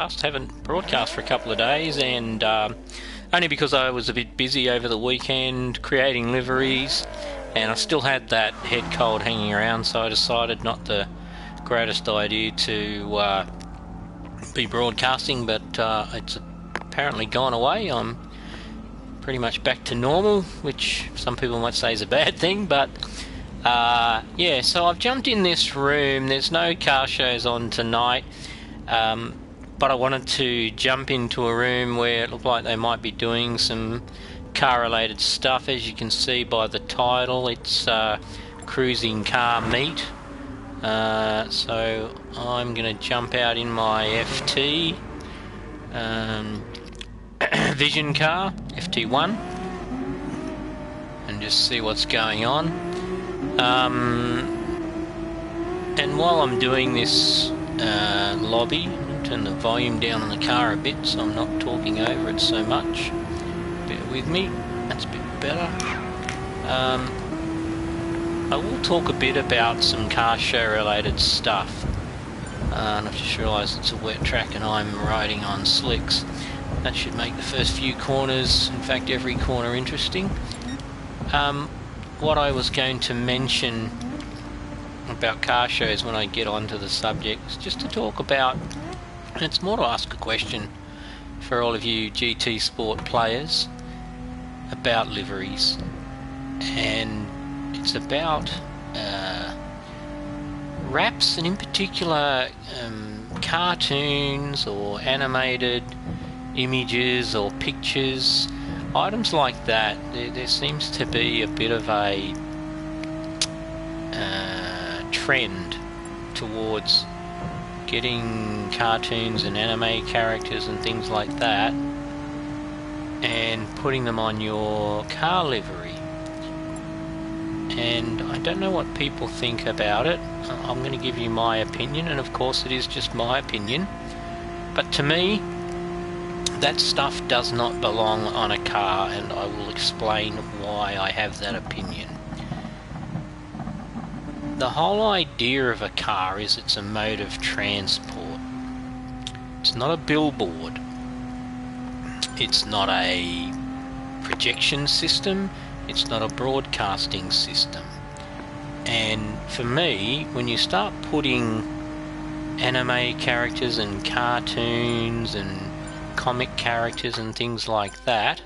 Haven't broadcast for a couple of days, and only because I was a bit busy over the weekend creating liveries, and I still had that head cold hanging around, so I decided not the greatest idea to be broadcasting, but it's apparently gone away. I'm pretty much back to normal, which some people might say is a bad thing, but yeah, so I've jumped in this room. There's no car shows on tonight, but I wanted to jump into a room where it looked like they might be doing some car-related stuff. As you can see by the title, it's Cruising Car Meet. So I'm going to jump out in my FT Vision car, FT1, and just see what's going on. And while I'm doing this lobby, turn the volume down on the car a bit so I'm not talking over it so much. Bear with me, that's a bit better. I will talk a bit about some car show related stuff. And I've just realised it's a wet track and I'm riding on slicks. That should make the first few corners, in fact every corner, interesting. What I was going to mention about car shows when I get onto the subject is just to talk about, and it's more to ask a question for all of you GT Sport players about liveries, and it's about wraps, and in particular cartoons or animated images or pictures, items like that. There seems to be a bit of a trend towards getting cartoons and anime characters and things like that and putting them on your car livery. And I don't know what people think about it. I'm going to give you my opinion, and of course it is just my opinion, but to me that stuff does not belong on a car, and I will explain why I have that opinion. The whole idea of a car is it's a mode of transport. It's not a billboard. It's not a projection system. It's not a broadcasting system. And for me, when you start putting anime characters and cartoons and comic characters and things like that,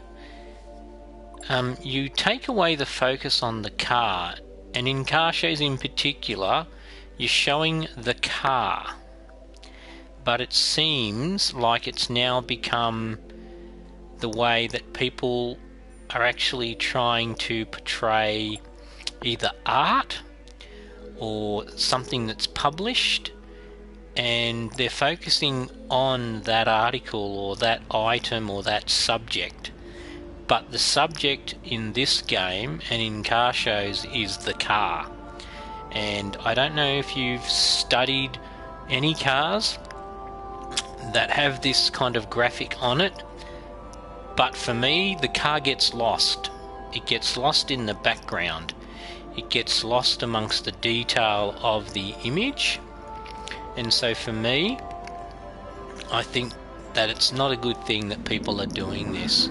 you take away the focus on the car. And in car shows in particular, you're showing the car. But it seems like it's now become the way that people are actually trying to portray either art or something that's published, and they're focusing on that article or that item or that subject. But the subject in this game and in car shows is the car. And I don't know if you've studied any cars that have this kind of graphic on it, but for me the car gets lost. It gets lost in the background. It gets lost amongst the detail of the image. And so for me, I think that it's not a good thing that people are doing this.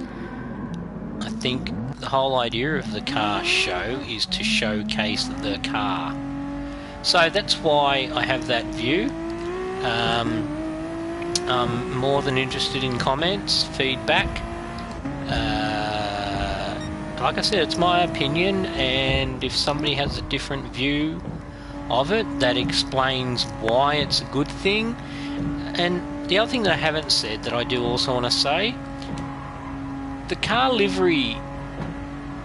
I think the whole idea of the car show is to showcase the car. So that's why I have that view. I'm more than interested in comments, feedback. Like I said, it's my opinion, and if somebody has a different view of it, that explains why it's a good thing. And the other thing that I haven't said that I do also want to say, the car livery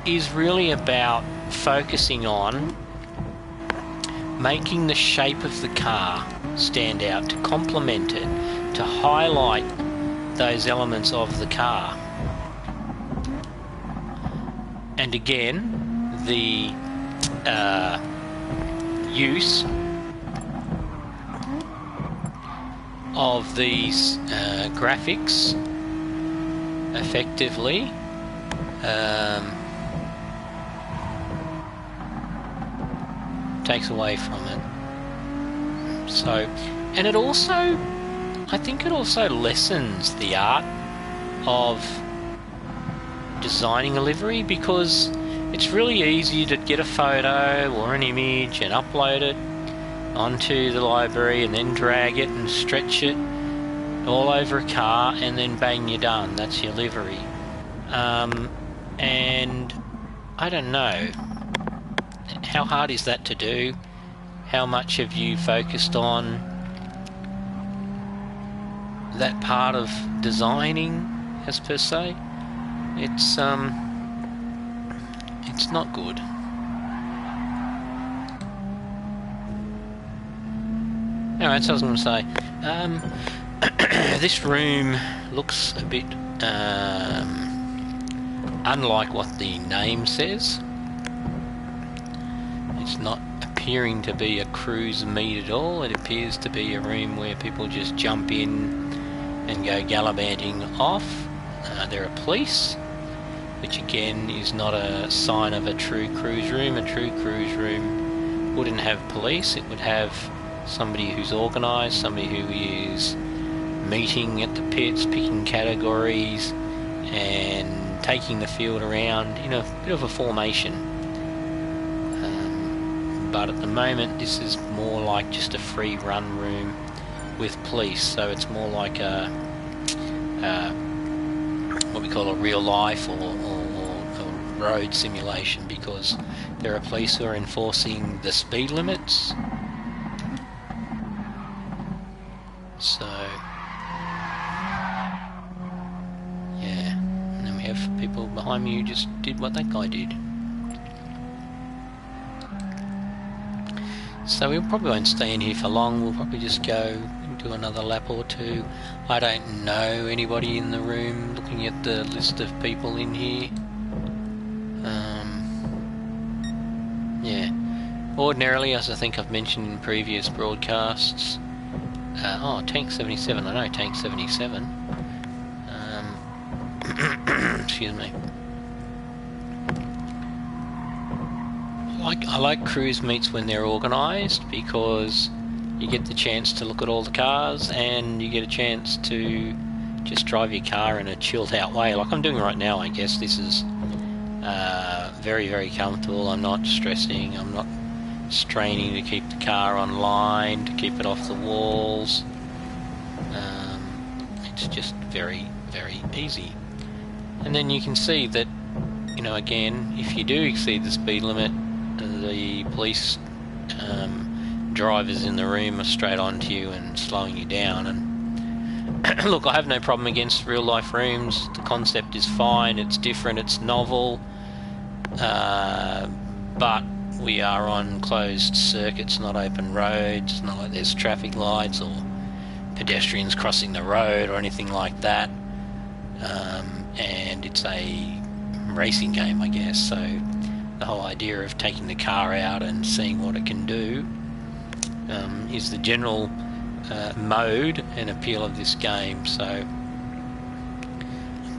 is really about focusing on making the shape of the car stand out, to complement it, to highlight those elements of the car. And again, the use of these graphics effectively takes away from it. So, and it also I think it also lessens the art of designing a livery, because it's really easy to get a photo or an image and upload it onto the library and then drag it and stretch it all over a car, and then bang, you're done. That's your livery. And I don't know, how hard is that to do? How much have you focused on that part of designing, as per se? It's not good. Alright, so I was going to say, this room looks a bit unlike what the name says. It's not appearing to be a cruise meet at all. It appears to be a room where people just jump in and go gallivanting off. There are police, which again is not a sign of a true cruise room. A true cruise room wouldn't have police. It would have somebody who's organised, somebody who is meeting at the pits, picking categories and taking the field around in a bit of a formation. But at the moment this is more like just a free run room with police, so it's more like a what we call a real life or road simulation, because there are police who are enforcing the speed limits. So yeah, and then we have people behind me who just did what that guy did. So we probably won't stay in here for long. We'll probably just go and do another lap or two. I don't know anybody in the room looking at the list of people in here. Yeah. Ordinarily, as I think I've mentioned in previous broadcasts, oh, Tank 77, I know Tank 77. Excuse me. I like cruise meets when they're organised, because you get the chance to look at all the cars and you get a chance to just drive your car in a chilled out way, like I'm doing right now. I guess this is very, very comfortable. I'm not stressing, I'm not straining to keep the car on line, to keep it off the walls. It's just very, very easy. And then you can see that, you know, again, if you do exceed the speed limit, the police drivers in the room are straight onto you and slowing you down. And look, I have no problem against real life rooms. The concept is fine, it's different, it's novel, but we are on closed circuits, not open roads. It's not like there's traffic lights or pedestrians crossing the road or anything like that. And it's a racing game, I guess, so the whole idea of taking the car out and seeing what it can do is the general mode and appeal of this game. So I'm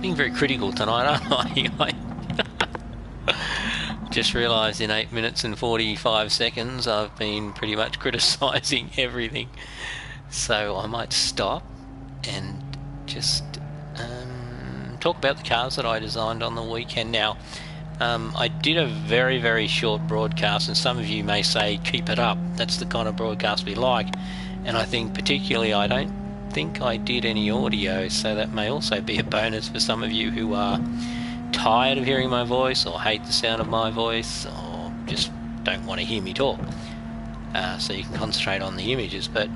being very critical tonight, aren't I? Just realised in 8 minutes and 45 seconds I've been pretty much criticising everything, so I might stop and just talk about the cars that I designed on the weekend. Now, I did a very, very short broadcast, and some of you may say, keep it up, that's the kind of broadcast we like. And I think particularly I don't think I did any audio, so that may also be a bonus for some of you who are tired of hearing my voice, or hate the sound of my voice, or just don't want to hear me talk. So you can concentrate on the images. But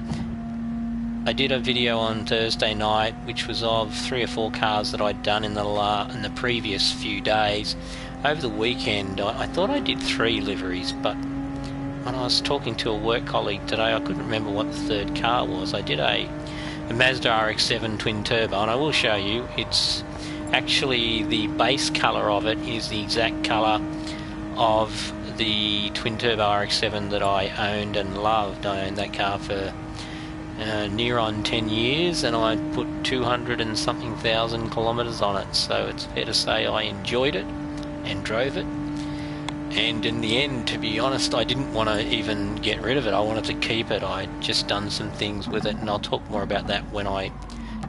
I did a video on Thursday night which was of 3 or 4 cars that I'd done in the previous few days. Over the weekend I thought I did 3 liveries, but when I was talking to a work colleague today I couldn't remember what the third car was. I did a Mazda RX-7 twin turbo, and I will show you. It's actually, the base colour of it is the exact colour of the twin turbo RX-7 that I owned and loved. I owned that car for near on 10 years, and I put 200 and something thousand kilometres on it, so it's fair to say I enjoyed it and drove it. And in the end, to be honest, I didn't want to even get rid of it. I wanted to keep it. I'd just done some things with it, and I'll talk more about that when I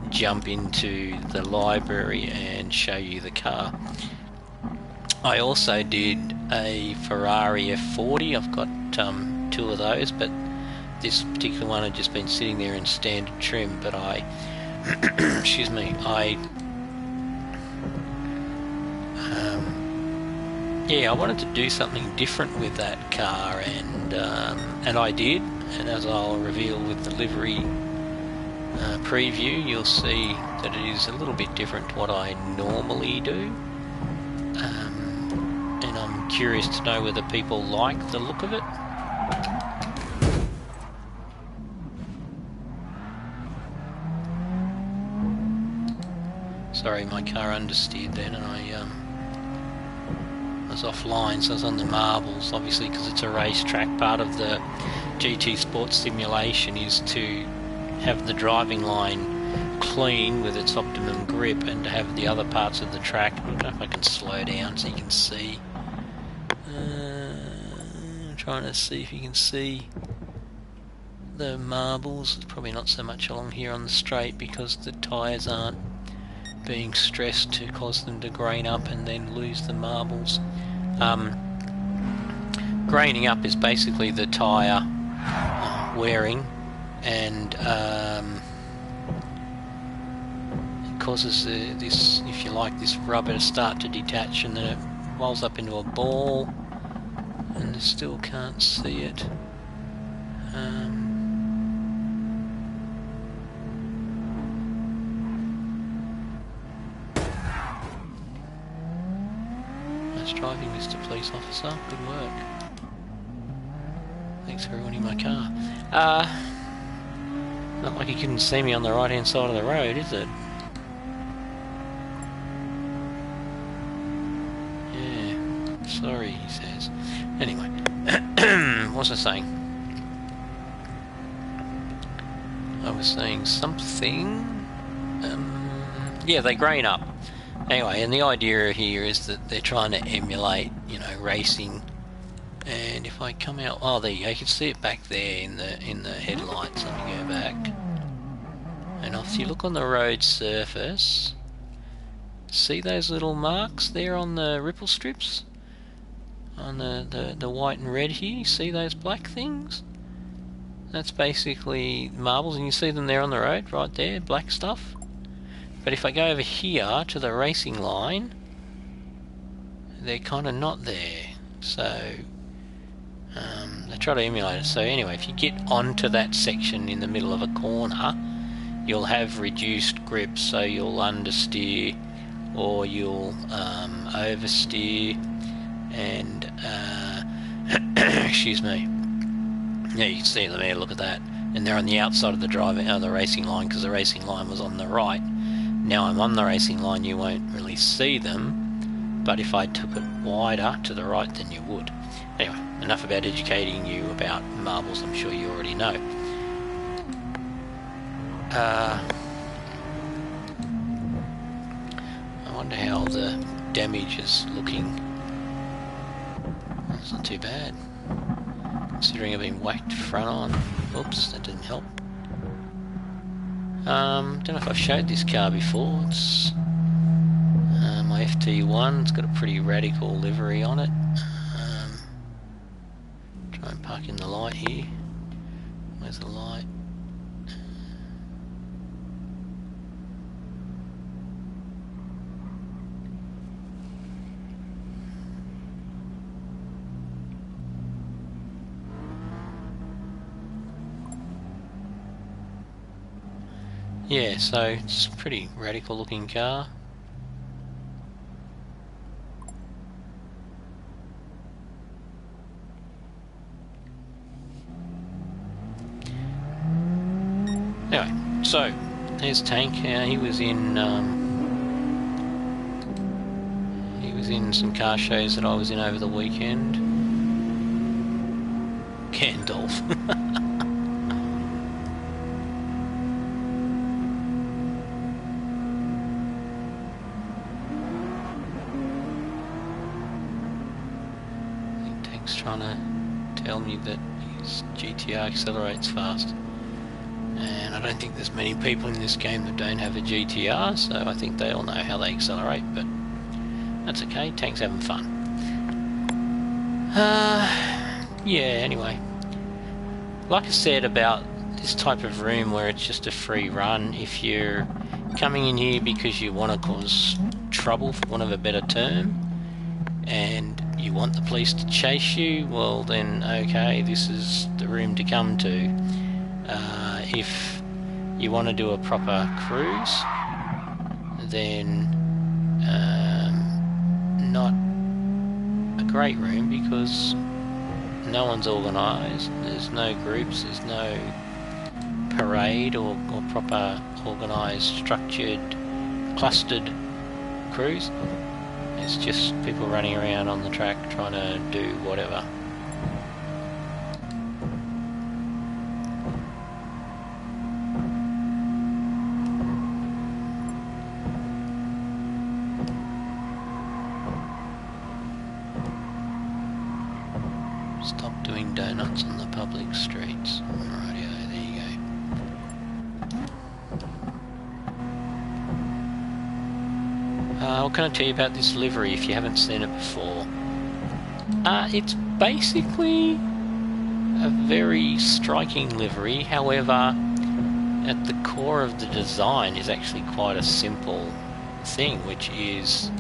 jump into the library and show you the car. I also did a Ferrari F40. I've got 2 of those, but this particular one had just been sitting there in standard trim, but I excuse me, yeah, I wanted to do something different with that car, and I did. And as I'll reveal with the livery preview, you'll see that it is a little bit different to what I normally do. And I'm curious to know whether people like the look of it. Sorry, my car understeered then, and I was offline, so I was on the marbles, obviously, because it's a racetrack. Part of the GT Sports simulation is to have the driving line clean with its optimum grip, and to have the other parts of the track. I don't know if I can slow down so you can see. I'm trying to see if you can see the marbles. It's probably not so much along here on the straight because the tyres aren't being stressed to cause them to grain up and then lose the marbles. Graining up is basically the tyre wearing, and it causes this, if you like, this rubber to start to detach, and then it rolls up into a ball, and I still can't see it. Nice driving, Mr. Police Officer. Good work. Thanks for ruining my car. Not like you couldn't see me on the right-hand side of the road, is it? Yeah. Sorry, he says. Anyway, what was I saying? I was saying something. Yeah, they grain up. Anyway, and the idea here is that they're trying to emulate, you know, racing. And if I come out, oh, there you go. You can see it back there in the headlights. Let me go back. And if you look on the road surface, see those little marks there on the ripple strips, on the white and red here. You see those black things? That's basically marbles, and you see them there on the road, right there, black stuff. But if I go over here to the racing line, they're kind of not there. So they try to emulate it. So anyway, if you get onto that section in the middle of a corner, you'll have reduced grip, so you'll understeer or you'll oversteer, and excuse me. Yeah, you can see them there. Look at that, and they're on the outside of the racing line, because the racing line was on the right. Now I'm on the racing line, you won't really see them, but if I took it wider to the right, then you would. Anyway, enough about educating you about marbles. I'm sure you already know. I wonder how the damage is looking. It's not too bad, considering I've been whacked front on. Oops, that didn't help. Don't know if I've showed this car before. It's my FT1. It's got a pretty radical livery on it. Try and park in the light here. Where's the light? Yeah, so it's a pretty radical looking car. Anyway, so there's Tank. He was in some car shows that I was in over the weekend. Gandalf. He's trying to tell me that his GTR accelerates fast. And I don't think there's many people in this game that don't have a GTR, so I think they all know how they accelerate, but that's okay, Tank's having fun. Yeah, anyway. Like I said about this type of room where it's just a free run, if you're coming in here because you want to cause trouble, for want of a better term, and you want the police to chase you, well then, okay, this is the room to come to. If you want to do a proper cruise, then not a great room because no one's organised, there's no groups, there's no parade or proper organised, structured, clustered cruise. It's just people running around on the track trying to do whatever. Stop doing donuts on the public streets. Rightio, there you go. What can I tell you about this livery if you haven't seen it before? It's basically a very striking livery, however, at the core of the design is actually quite a simple thing, which is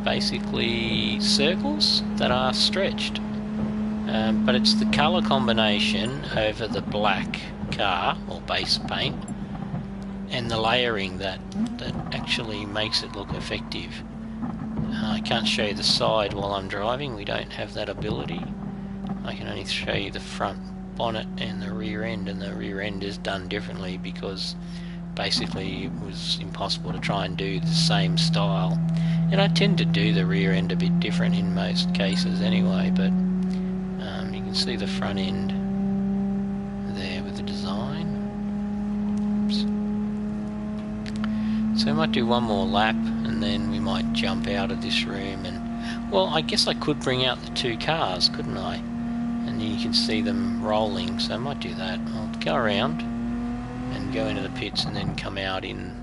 basically circles that are stretched. But it's the colour combination over the black car, or base paint, and the layering that actually makes it look effective. I can't show you the side while I'm driving, we don't have that ability. I can only show you the front bonnet and the rear end is done differently because basically it was impossible to try and do the same style. And I tend to do the rear end a bit different in most cases anyway, but you can see the front end there with the design. Oops. So I might do one more lap and then we might jump out of this room and, well, I guess I could bring out the two cars, couldn't I? And you can see them rolling, so I might do that. I'll go around and go into the pits and then come out in,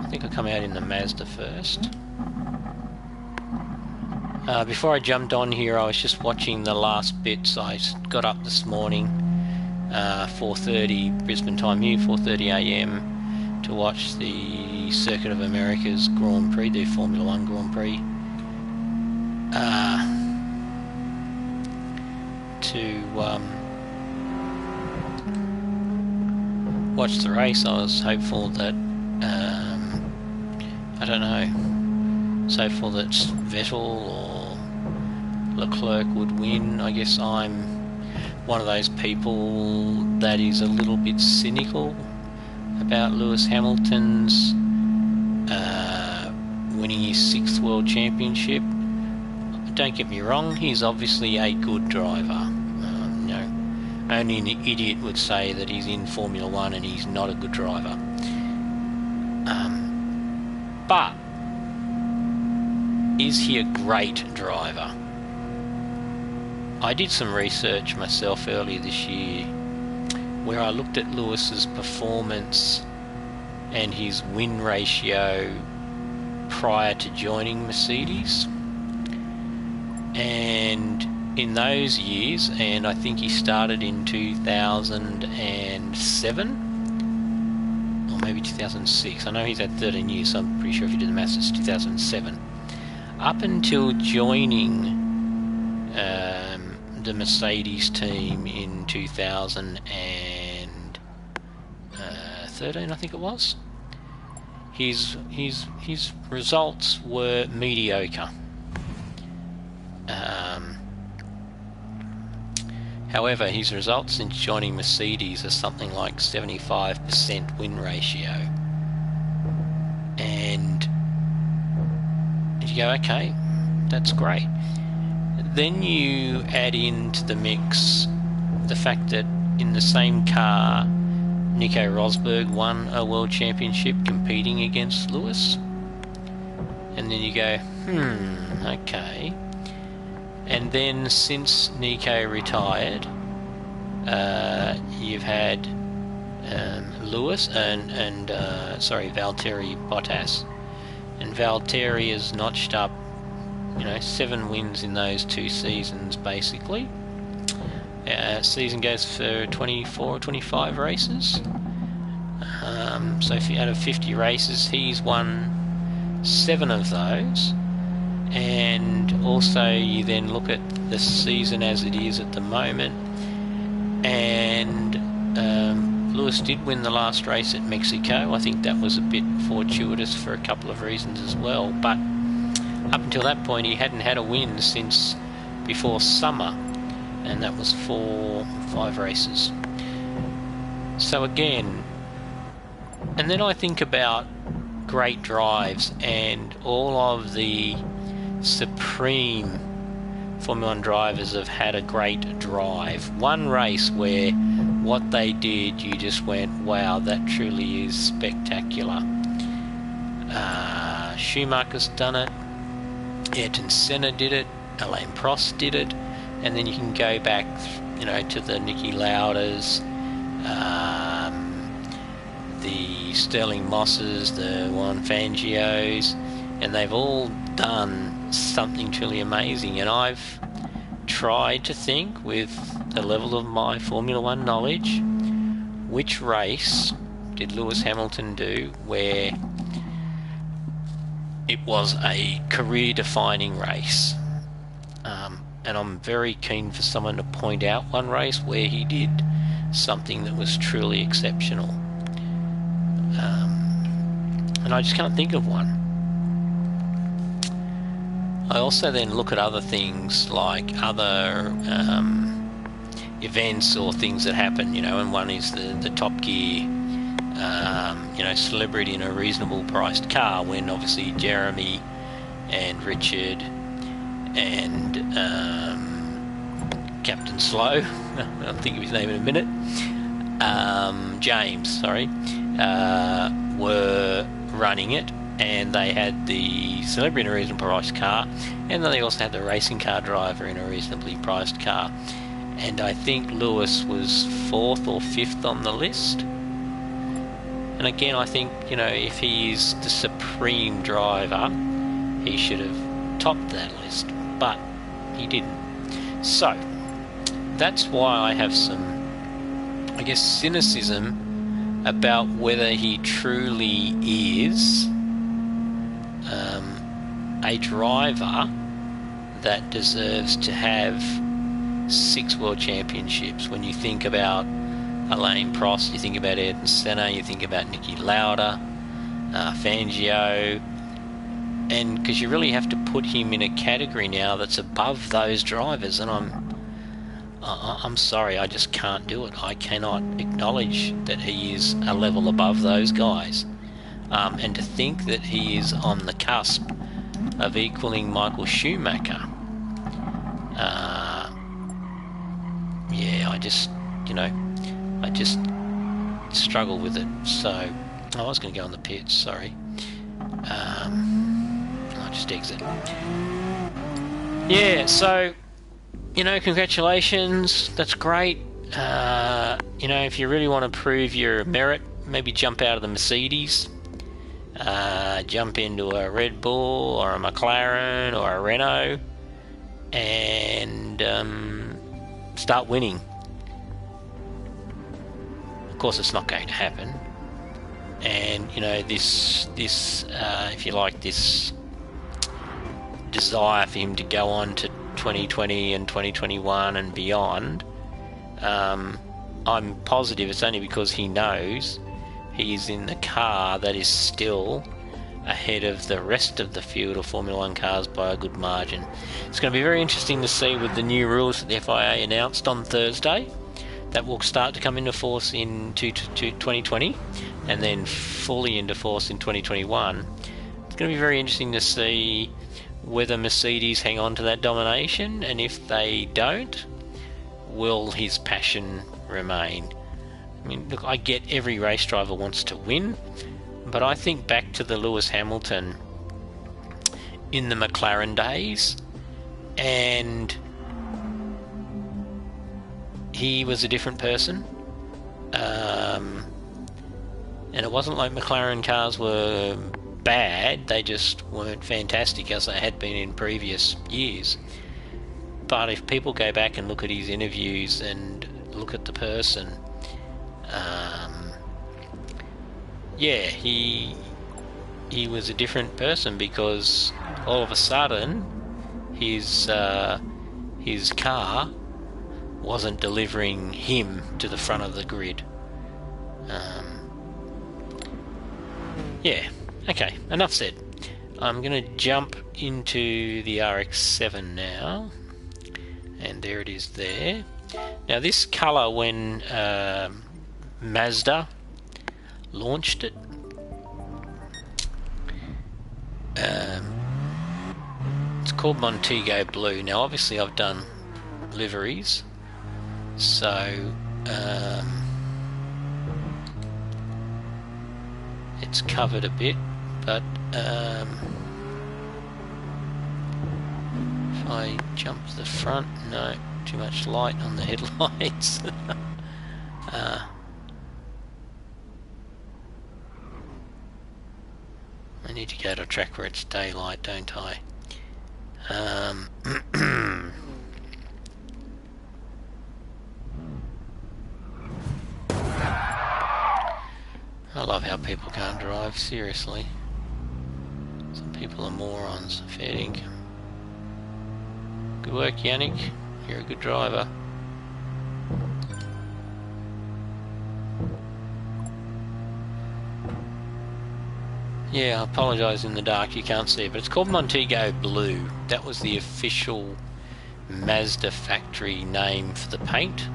I think I'll come out in the Mazda first. Before I jumped on here, I was just watching the last bits. I got up this morning, 4:30 Brisbane time here, 4:30 AM, to watch the Circuit of America's Grand Prix, their Formula 1 Grand Prix. To watch the race, I was hopeful that, I don't know, hopeful that Vettel or Leclerc would win. I guess I'm one of those people that is a little bit cynical about Lewis Hamilton's winning his 6th World Championship. Don't get me wrong, he's obviously a good driver. You know, only an idiot would say that he's in Formula 1 and he's not a good driver. But is he a great driver? I did some research myself earlier this year where I looked at Lewis's performance and his win ratio prior to joining Mercedes. And in those years, and I think he started in 2007 or maybe 2006, I know he's had 13 years, so I'm pretty sure if you do the maths it's 2007. Up until joining the Mercedes team in 2013, I think it was, his results were mediocre. However, his results since joining Mercedes are something like 75% win ratio. And you go, okay, that's great. Then you add into the mix the fact that in the same car, Nico Rosberg won a world championship competing against Lewis. And then you go, okay. And then since Nico retired, you've had Lewis and Valtteri Bottas, and Valtteri has notched up, 7 wins in those 2 seasons basically. Season goes for 24 or 25 races. So out of 50 races, he's won 7 of those. And also you then look at the season as it is at the moment, and Lewis did win the last race at Mexico. I think that was a bit fortuitous for a couple of reasons as well, but up until that point he hadn't had a win since before summer, and that was 4 or 5 races. So again, and then I think about great drives and all of the supreme Formula 1 drivers have had a great drive. One race where what they did, you just went, wow, that truly is spectacular. Schumacher's done it, Ayrton Senna did it, Alain Prost did it, and then you can go back, to the Niki Lauders, the Sterling Mosses, the Juan Fangios, and they've all done something truly amazing. And I've tried to think, with the level of my Formula 1 knowledge, which race did Lewis Hamilton do where it was a career-defining race? And I'm very keen for someone to point out one race where he did something that was truly exceptional. And I just can't think of one. I also then look at other things, like other events or things that happen, and one is the Top Gear, celebrity in a reasonable priced car, when obviously Jeremy and Richard and Captain Slow, I'll think of his name in a minute, James, were running it, and they had the celebrity in a reasonably priced car, and then they also had the racing car driver in a reasonably priced car. And I think Lewis was 4th or 5th on the list. And again, I think, if he is the supreme driver, he should have topped that list, but he didn't. So that's why I have some, cynicism about whether he truly is a driver that deserves to have 6 world championships. When you think about Alain Prost, you think about Ayrton Senna, you think about Niki Lauda, Fangio, and because you really have to put him in a category now that's above those drivers, and I'm sorry, I just can't do it. I cannot acknowledge that he is a level above those guys. And to think that he is on the cusp of equaling Michael Schumacher, I just struggle with it. So I was going to go on the pits, sorry. I'll just exit. Yeah, so congratulations, that's great. If you really want to prove your merit, maybe jump out of the Mercedes, jump into a Red Bull or a McLaren or a Renault, and start winning. Of course, it's not going to happen. And this if you like, this desire for him to go on to 2020 and 2021 and beyond, I'm positive it's only because he knows he's in the car that is still ahead of the rest of the field of Formula 1 cars by a good margin. It's going to be very interesting to see with the new rules that the FIA announced on Thursday, that will start to come into force in 2020 and then fully into force in 2021. It's going to be very interesting to see whether Mercedes hang on to that domination, and if they don't, will his passion remain? I mean, look, I get every race driver wants to win, but I think back to the Lewis Hamilton in the McLaren days, and he was a different person. And it wasn't like McLaren cars were bad, they just weren't fantastic as they had been in previous years. But if people go back and look at his interviews and look at the person, yeah, he was a different person, because all of a sudden his car wasn't delivering him to the front of the grid. Yeah, okay, enough said. I'm going to jump into the RX-7 now, and there it is there. Now this colour, when Mazda launched it, it's called Montego Blue. Now obviously I've done liveries, so it's covered a bit, but if I jump to the front, no, too much light on the headlights. I need to go to a track where it's daylight, don't I? I love how people can't drive, seriously. Some people are morons, fair dinkum. Good work, Yannick. You're a good driver. Yeah, I apologise in the dark, you can't see it, but it's called Montego Blue. That was the official Mazda factory name for the paint.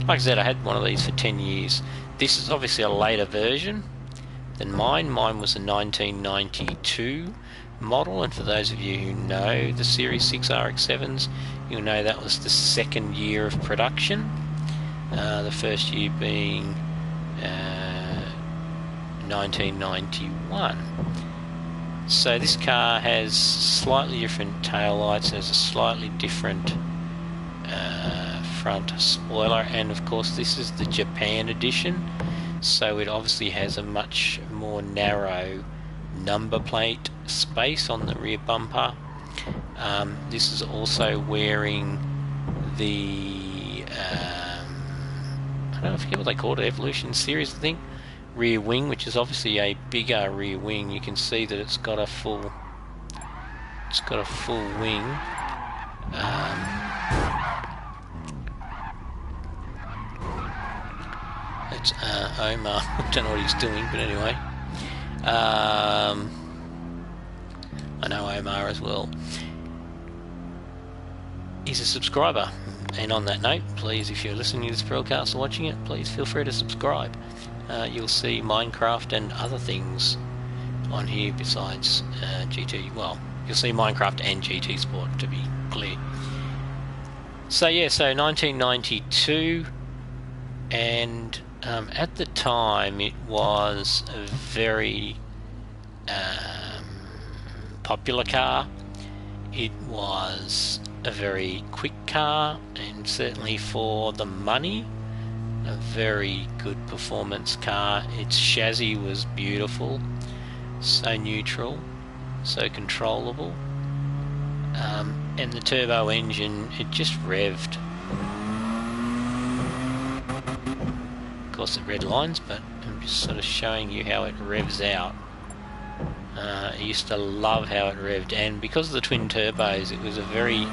Like I said, I had one of these for 10 years. This is obviously a later version than mine. Mine was a 1992 model, and for those of you who know the Series 6 RX-7s, you'll know that was the second year of production. The first year being 1991. So this car has slightly different taillights, has a slightly different front spoiler, and of course this is the Japan edition, so it obviously has a much more narrow number plate space on the rear bumper. This is also wearing the I forget what they called it, Evolution Series I think, rear wing, which is obviously a bigger rear wing. You can see that it's got a full wing. It's Omar. I don't know what he's doing, but anyway. I know Omar as well. He's a subscriber. And on that note, please, if you're listening to this broadcast or watching it, please feel free to subscribe. You'll see Minecraft and other things on here besides GT. Well, you'll see Minecraft and GT Sport, to be clear. So yeah, so 1992, and at the time it was a very popular car. It was a very quick car, and certainly for the money, a very good performance car. Its chassis was beautiful, so neutral, so controllable, and the turbo engine, it just revved. Of course it red lines, but I'm just sort of showing you how it revs out. I used to love how it revved, and because of the twin turbos, it was a very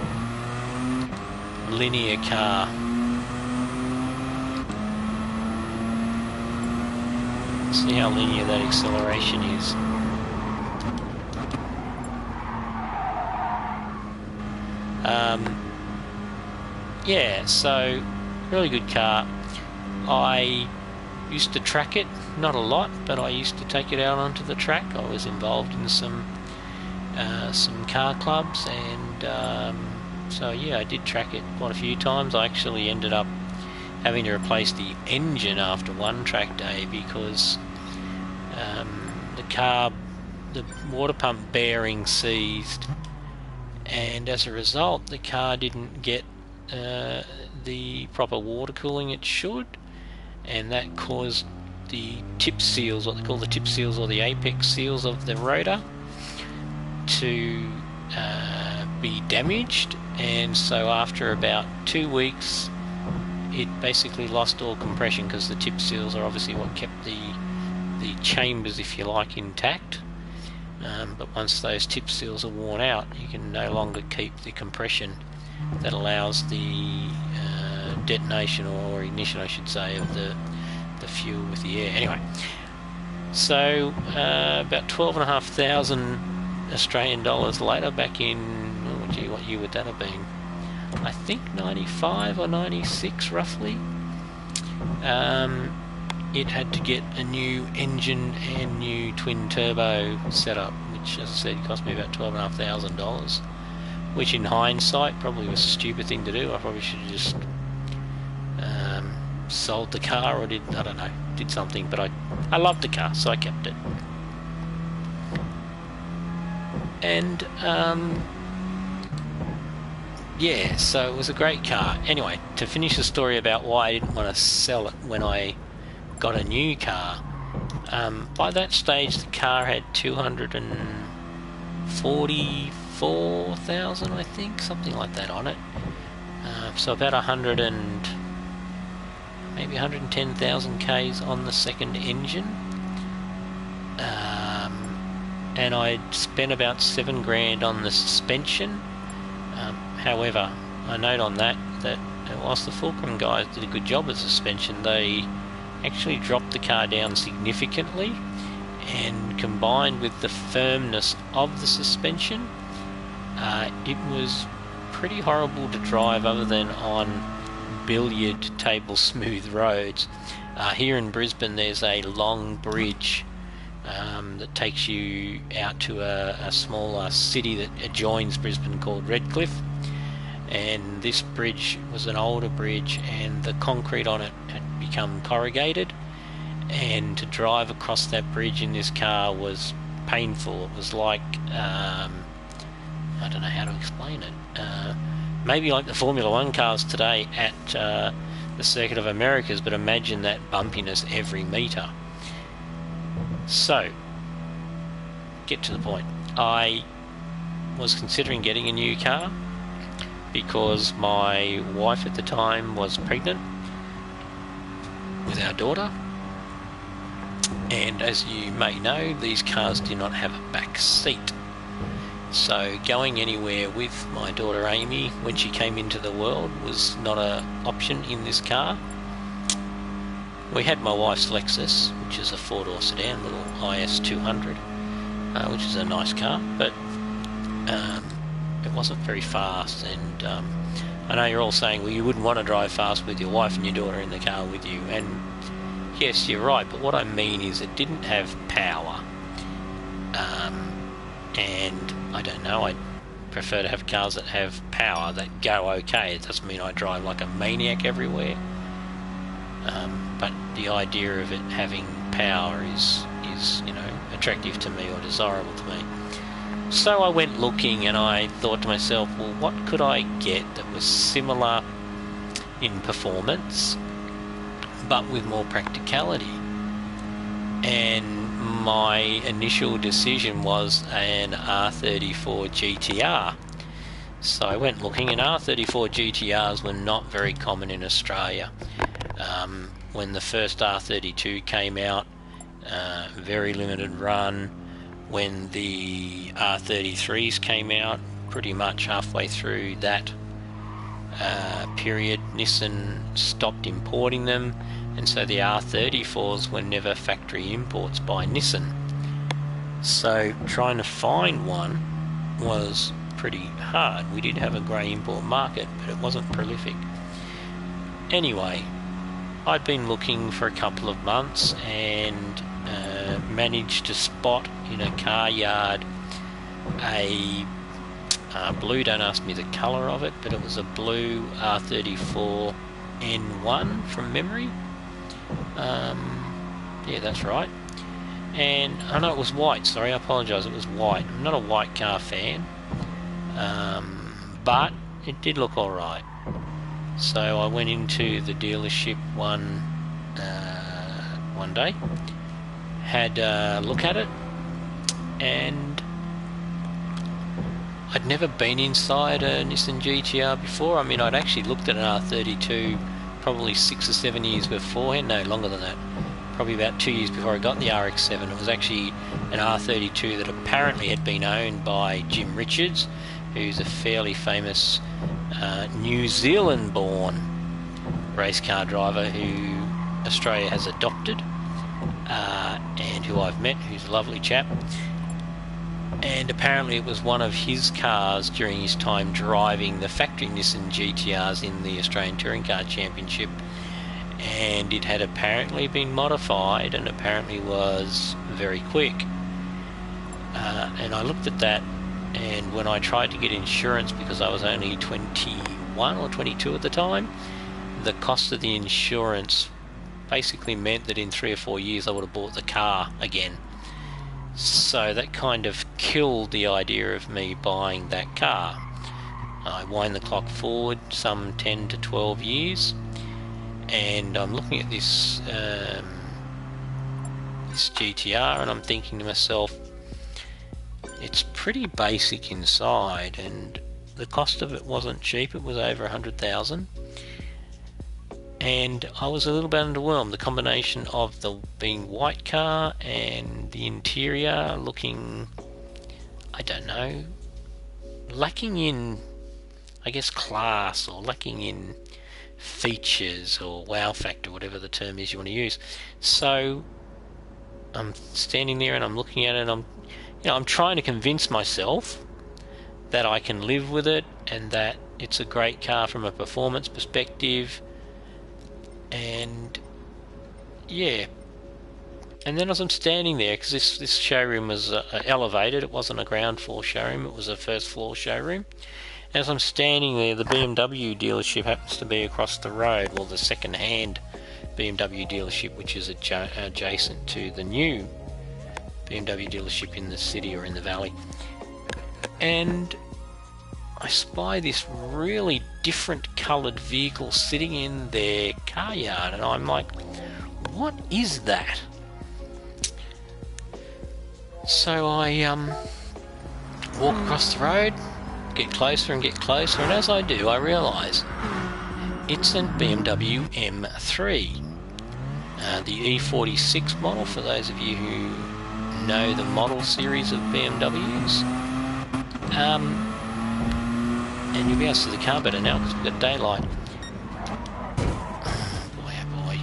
linear car. See how linear that acceleration is. Yeah, so really good car. I used to track it, not a lot, but I used to take it out onto the track. I was involved in some car clubs, and so yeah, I did track it quite a few times. I actually ended up having to replace the engine after one track day because the water pump bearing seized, and as a result the car didn't get the proper water cooling it should, and that caused the tip seals, what they call the tip seals or the apex seals of the rotor, to be damaged. And so after about 2 weeks it basically lost all compression, because the tip seals are obviously what kept the chambers, if you like, intact. But once those tip seals are worn out, you can no longer keep the compression that allows the detonation or ignition, I should say, of the fuel with the air. Anyway, so about 12,500 Australian dollars later, back in, oh gee, what year would that have been? I think 95 or 96 roughly. It had to get a new engine and new twin turbo setup, which, as I said, cost me about $12,500, which in hindsight probably was a stupid thing to do. I probably should have just sold the car, or did something, but I loved the car, so I kept it. And yeah, so it was a great car. Anyway, to finish the story about why I didn't want to sell it when I got a new car, by that stage the car had 244,000, I think, something like that on it. So about 110,000 Ks on the second engine. And I'd spent about $7,000 on the suspension. However, I note on that whilst the Fulcrum guys did a good job of suspension, they actually dropped the car down significantly, and combined with the firmness of the suspension, it was pretty horrible to drive other than on billiard table smooth roads. Here in Brisbane there's a long bridge that takes you out to a smaller city that adjoins Brisbane called Redcliffe, and this bridge was an older bridge and the concrete on it had become corrugated, and to drive across that bridge in this car was painful. It was like, I don't know how to explain it, maybe like the Formula 1 cars today at the Circuit of Americas, but imagine that bumpiness every metre. So, get to the point. I was considering getting a new car because my wife at the time was pregnant with our daughter, and as you may know, these cars do not have a back seat. So going anywhere with my daughter Amy when she came into the world was not an option in this car. We had my wife's Lexus, which is a four-door sedan, little IS 200, which is a nice car, but it wasn't very fast. And I know you're all saying, well, you wouldn't want to drive fast with your wife and your daughter in the car with you, and yes, you're right, but what I mean is it didn't have power. And I don't know, I prefer to have cars that have power, that go okay. It doesn't mean I drive like a maniac everywhere, but the idea of it having power is you know, attractive to me or desirable to me. So I went looking and I thought to myself, well, what could I get that was similar in performance but with more practicality? And my initial decision was an R34 GTR. So I went looking, and R34 GTRs were not very common in Australia. When the first R32 came out, very limited run. When the R33s came out, pretty much halfway through that period, Nissan stopped importing them, and so the R34s were never factory imports by Nissan. So trying to find one was pretty hard. We did have a grey import market, but it wasn't prolific. Anyway, I'd been looking for a couple of months and managed to spot in a car yard a blue, don't ask me the colour of it, but it was a blue R34 N1 from memory. Yeah, that's right. And I know it was white, sorry, I apologise, it was white. I'm not a white car fan. but it did look alright. So I went into the dealership one day, had a look at it, and I'd never been inside a Nissan GTR before. I mean, I'd actually looked at an R32 probably 6 or 7 years beforehand, no, longer than that, probably about 2 years before I got the RX-7. It was actually an R32 that apparently had been owned by Jim Richards, who's a fairly famous New Zealand-born race car driver who Australia has adopted, and who I've met, who's a lovely chap. And apparently it was one of his cars during his time driving the factory Nissan GTRs in the Australian Touring Car Championship, and it had apparently been modified and apparently was very quick. And I looked at that, and when I tried to get insurance, because I was only 21 or 22 at the time, the cost of the insurance basically meant that in 3 or 4 years I would have bought the car again. So that kind of killed the idea of me buying that car. I wind the clock forward some 10 to 12 years, and I'm looking at this GTR, and I'm thinking to myself, it's pretty basic inside, and the cost of it wasn't cheap. It was over 100,000. And I was a little bit underwhelmed. The combination of the being white car and the interior looking, I don't know, lacking in, I guess, class, or lacking in features or wow factor, whatever the term is you want to use. So I'm standing there and I'm looking at it, and I'm trying to convince myself that I can live with it and that it's a great car from a performance perspective. And yeah, and then as I'm standing there, because this showroom was elevated, it wasn't a ground floor showroom, it was a first floor showroom. As I'm standing there, the BMW dealership happens to be across the road, well, the second hand BMW dealership, which is adjacent to the new BMW dealership in the city or in the valley. And I spy this really different coloured vehicle sitting in their car yard, and I'm like, what is that? So I walk across the road, get closer and get closer, and as I do, I realise it's a BMW M3, the E46 model, for those of you who know the model series of BMWs. And you'll be able to see the car better now because we've got daylight. Boy, oh boy.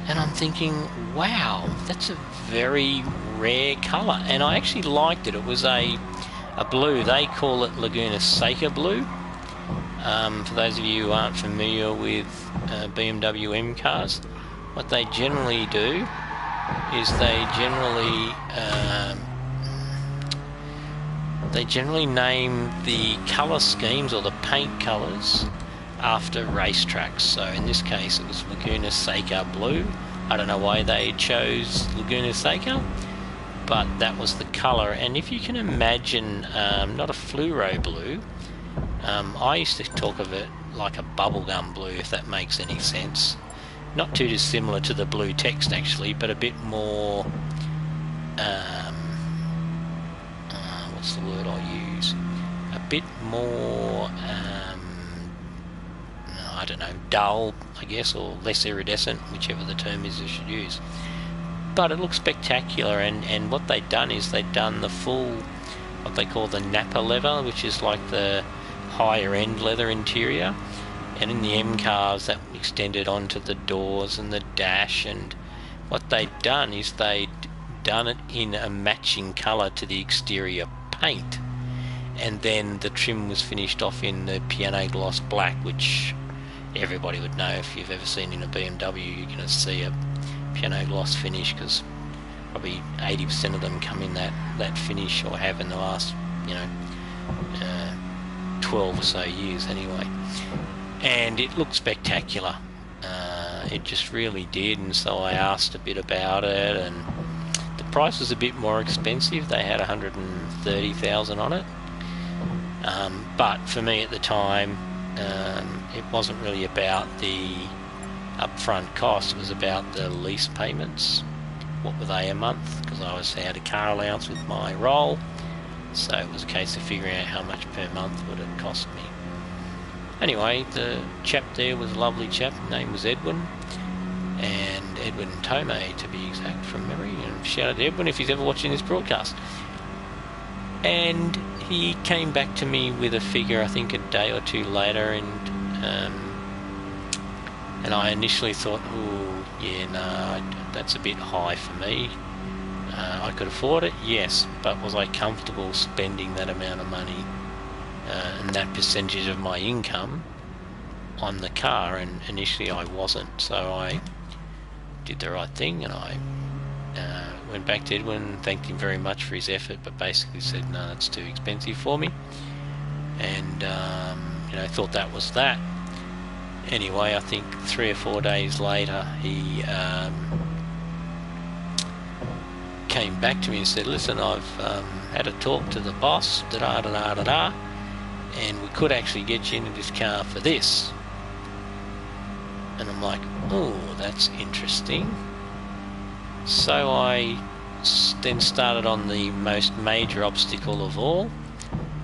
And I'm thinking, wow, that's a very rare colour. And I actually liked it. It was a blue. They call it Laguna Seca blue. For those of you who aren't familiar with BMW M cars, what they generally do is they generally name the colour schemes or the paint colours after racetracks. So in this case it was Laguna Seca blue. I don't know why they chose Laguna Seca, but that was the colour. And if you can imagine, not a fluoro blue, I used to talk of it like a bubblegum blue, if that makes any sense. Not too dissimilar to the blue text actually, but a bit more, what's the word I'll use? A bit more, I don't know, dull, I guess, or less iridescent, whichever the term is you should use. But it looks spectacular, and what they've done is they've done the full, what they call the Napa leather, which is like the higher end leather interior, and in the M cars that extended onto the doors and the dash. And what they'd done is they'd done it in a matching colour to the exterior paint, and then the trim was finished off in the piano gloss black, which everybody would know if you've ever seen in a BMW. You're going to see a piano gloss finish, because probably 80% of them come in that finish, or have in the last 12 or so years anyway. And it looked spectacular. It just really did. And so I asked a bit about it, and the price was a bit more expensive. They had 130,000 on it. But for me at the time, it wasn't really about the upfront cost. It was about the lease payments. What were they a month? Because I always had a car allowance with my role, so it was a case of figuring out how much per month would it cost me. Anyway, the chap there was a lovely chap. His name was Edwin, and Edwin Tomei to be exact from memory. And shout out to Edwin if he's ever watching this broadcast. And he came back to me with a figure, I think a day or two later, and I initially thought, oh yeah, no, that's a bit high for me. I could afford it, yes, but was I comfortable spending that amount of money and that percentage of my income on the car? And initially I wasn't, so I did the right thing, and I went back to Edwin, thanked him very much for his effort, but basically said, no, that's too expensive for me, and thought that was that. Anyway, I think 3 or 4 days later, he came back to me and said, listen, I've had a talk to the boss, da-da-da-da-da, and we could actually get you into this car for this. And I'm like, oh, that's interesting. So I then started on the most major obstacle of all,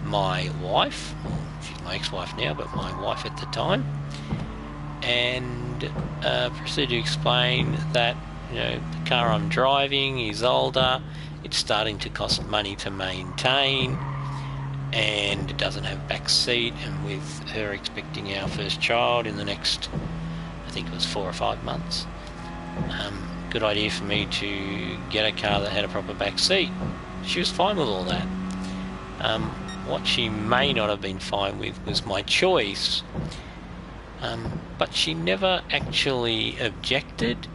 my wife. Well, she's my ex-wife now, but my wife at the time. And proceeded to explain that, the car I'm driving is older, it's starting to cost money to maintain, and it doesn't have a back seat, and with her expecting our first child in the next, I think it was 4 or 5 months, good idea for me to get a car that had a proper back seat. She was fine with all that. What she may not have been fine with was my choice, but she never actually objected.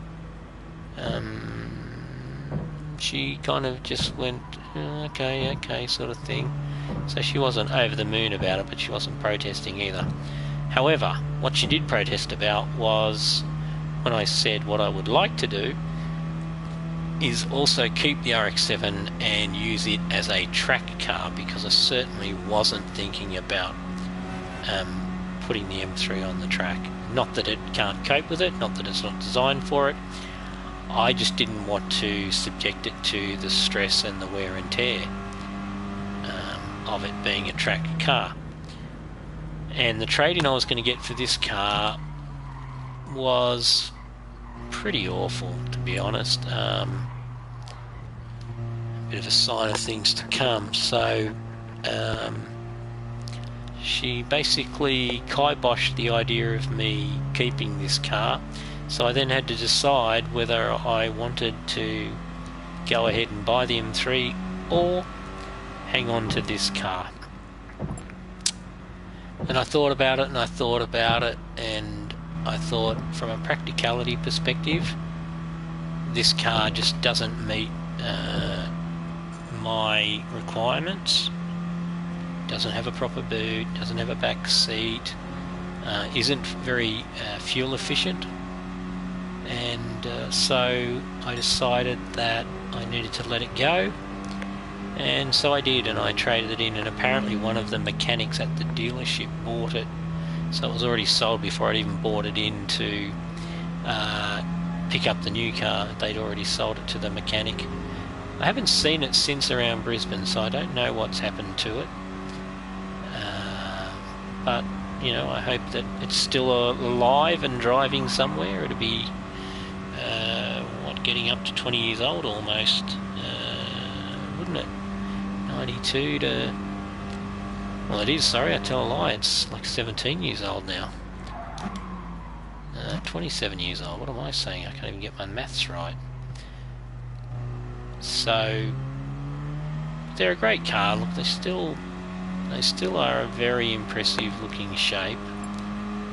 She kind of just went, okay, sort of thing. So she wasn't over the moon about it, but she wasn't protesting either. However, what she did protest about was when I said what I would like to do is also keep the RX-7 and use it as a track car, because I certainly wasn't thinking about putting the M3 on the track. Not that it can't cope with it, not that it's not designed for it. I just didn't want to subject it to the stress and the wear and tear of it being a track car. And the trade-in I was going to get for this car was pretty awful, to be honest. A bit of a sign of things to come. So she basically kiboshed the idea of me keeping this car. So I then had to decide whether I wanted to go ahead and buy the M3 or hang on to this car. And I thought about it, and I thought about it, and I thought, from a practicality perspective, this car just doesn't meet my requirements. Doesn't have a proper boot, doesn't have a back seat, isn't very fuel efficient, and so I decided that I needed to let it go, and so I did, and I traded it in, and apparently one of the mechanics at the dealership bought it, so it was already sold before I'd even bought it in to pick up the new car. They'd already sold it to the mechanic. I haven't seen it since around Brisbane, so I don't know what's happened to it. But, I hope that it's still alive and driving somewhere. It'll be, getting up to 20 years old almost, wouldn't it? 92 to... Well, it is, sorry, I tell a lie, it's like 17 years old now. 27 years old, what am I saying? I can't even get my maths right. So, they're a great car. Look, they still are a very impressive looking shape.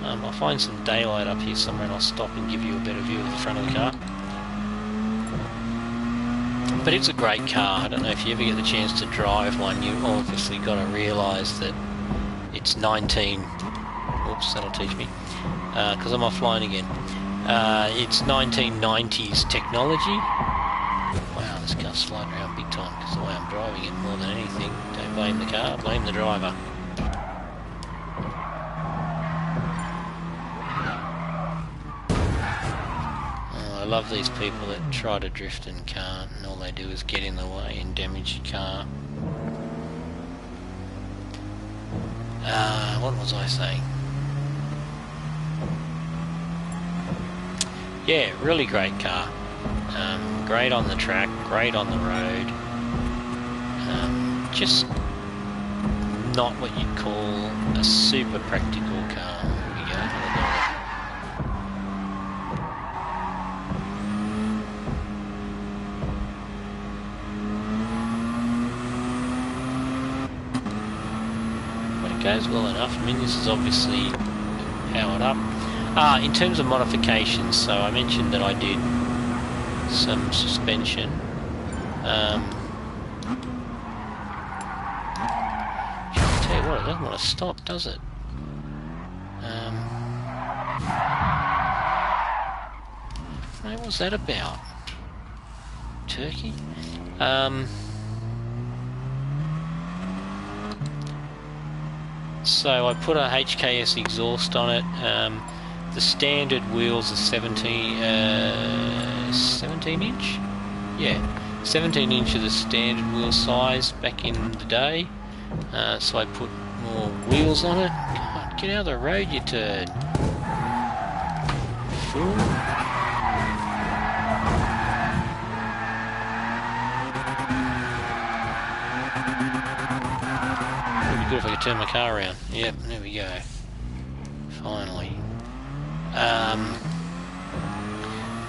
I'll find some daylight up here somewhere and I'll stop and give you a better view of the front of the car. But it's a great car. I don't know if you ever get the chance to drive one, you've obviously got to realise that it's 19... Oops, that'll teach me. Because I'm offline again. It's 1990s technology. Wow, this car's sliding around big time because the way I'm driving it more than anything. Don't blame the car, blame the driver. Oh, I love these people that try to drift and can't, and all they do is get in the way and damage your car. What was I saying? Yeah, really great car. Great on the track, great on the road. Just not what you'd call a super practical car. Here we go. But it goes well enough. I mean, this is obviously powered up. In terms of modifications, so I mentioned that I did some suspension. I tell you what, it doesn't want to stop, does it? What was that about? Turkey? So I put a HKS exhaust on it. The standard wheels are 17 inch? Yeah, 17 inch is the standard wheel size back in the day. So I put more wheels on it. God, get out of the road, you turd. Fool. Would be good if I could turn my car around. Yep, there we go. Finally.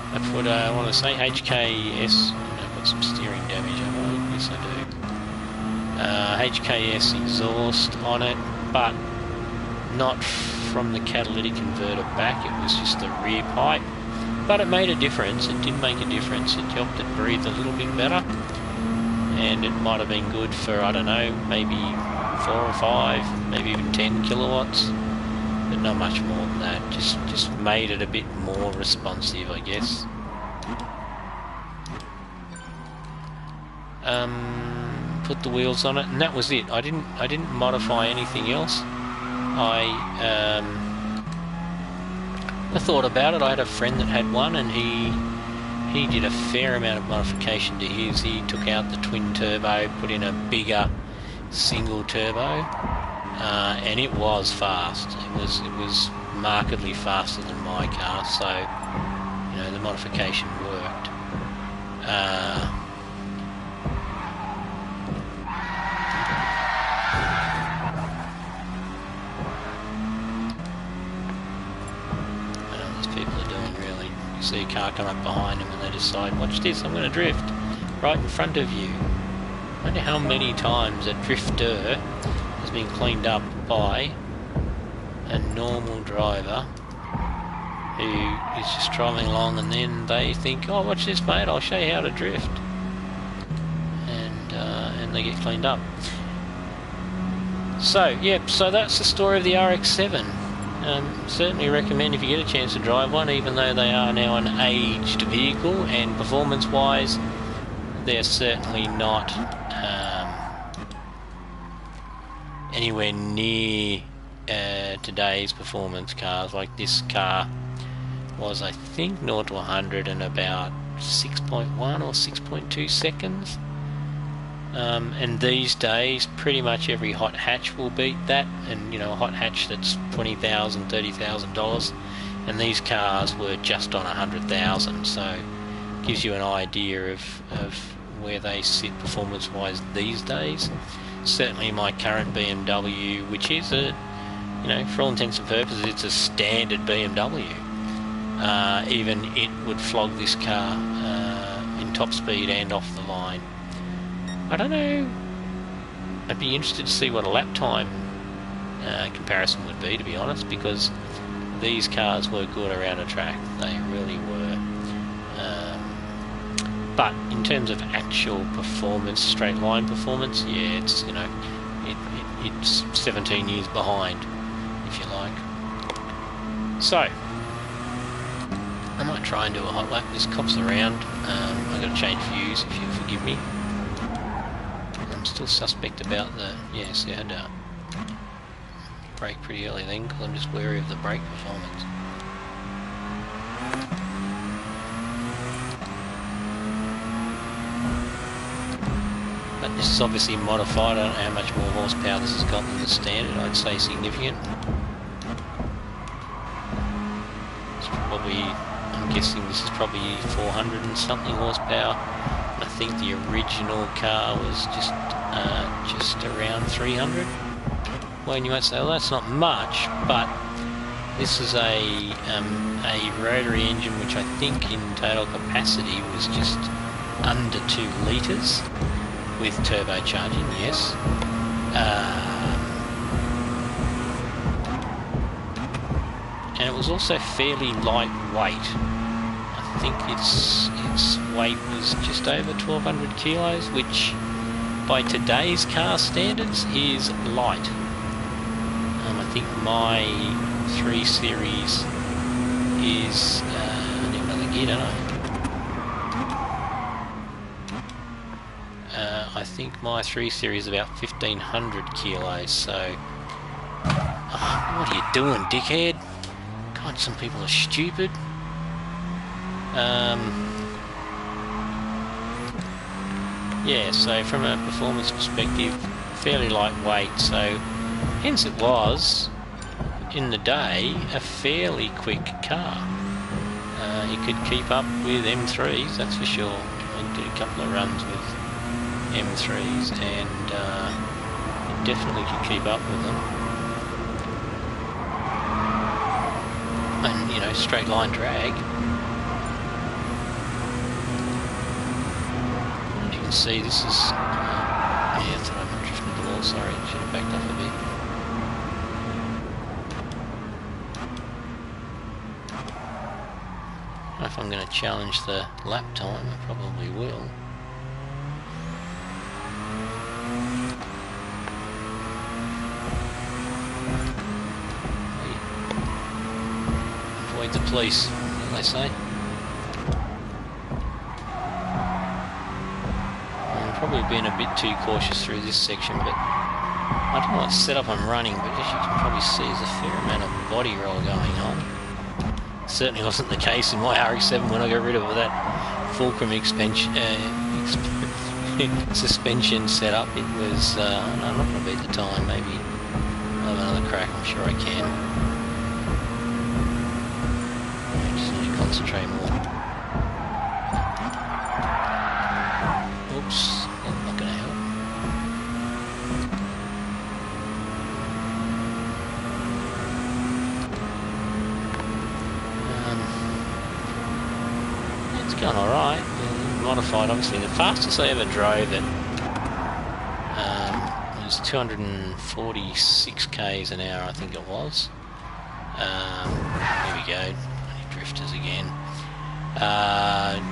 I put, I want to say HKS, I've got some steering damage, have I? Yes I do. HKS exhaust on it, but not from the catalytic converter back, it was just the rear pipe. But it made a difference, it did make a difference, it helped it breathe a little bit better. And it might have been good for, I don't know, maybe 4 or 5, maybe even 10 kilowatts. But not much more than that, just made it a bit more responsive, I guess. Put the wheels on it, and that was it. I didn't modify anything else. I thought about it. I had a friend that had one, and he did a fair amount of modification to his. He took out the twin turbo, put in a bigger single turbo. And it was fast. It was markedly faster than my car, so you know the modification worked. I don't know what these people are doing really. You see a car come up behind them and they decide, watch this, I'm going to drift right in front of you. I wonder how many times a drifter has been cleaned up by a normal driver who is just driving along, and then they think, oh, watch this mate, I'll show you how to drift, and they get cleaned up. So yep, so that's the story of the RX-7. Certainly recommend if you get a chance to drive one, even though they are now an aged vehicle, and performance wise they're certainly not anywhere near today's performance cars. Like this car was, I think, 0 to 100 in about 6.1 or 6.2 seconds. And these days, pretty much every hot hatch will beat that, and you know, a hot hatch that's $20,000, $30,000, and these cars were just on 100,000. So, it gives you an idea of where they sit performance-wise these days. Certainly my current BMW, which is a, you know, for all intents and purposes, it's a standard BMW. Even it would flog this car in top speed and off the line. I don't know. I'd be interested to see what a lap time comparison would be, to be honest, because these cars were good around a track. They really were. But in terms of actual performance, straight line performance, yeah, it's, you know, it's 17 years behind, if you like. So I might try and do a hot lap. There's cops around. I've got to change views, if you'll forgive me. I'm still suspect about the... Yeah, see, I had to brake pretty early then, because I'm just wary of the brake performance. But this is obviously modified. I don't know how much more horsepower this has got than the standard. I'd say significant. It's probably... I'm guessing this is probably 400 and something horsepower. I think the original car was just around 300. Well, you might say, well, that's not much, but this is a rotary engine which I think in total capacity was just under 2 litres with turbocharging, yes. And it was also fairly lightweight. I think its weight was just over 1,200 kilos, which by today's car standards is light. I think my 3 Series is... I need another gear, don't I? I think my 3 Series is about 1,500 kilos, so... Oh, what are you doing, dickhead? God, some people are stupid. Yeah, so from a performance perspective, fairly lightweight, so hence it was, in the day, a fairly quick car. You could keep up with M3s, that's for sure. I did a couple of runs with M3s and you definitely could keep up with them. And, you know, straight line drag. As you can see, this is... yeah, I thought I'm drifting the wall, sorry, should have backed off a bit. I don't know if I'm going to challenge the lap time, I probably will. Avoid the police, as they say. I'm probably being a bit too cautious through this section, but I don't know what setup I'm running, but as you can probably see, there's a fair amount of body roll going on. Certainly wasn't the case in my RX-7 when I got rid of that fulcrum suspension setup. It was, I'm not going to beat the time, maybe I'll have another crack, I'm sure I can. I just need to concentrate more. Oops, that's not going to help. Going alright, modified obviously. The fastest I ever drove it was 246 k's an hour, I think it was. Here we go, only drifters again.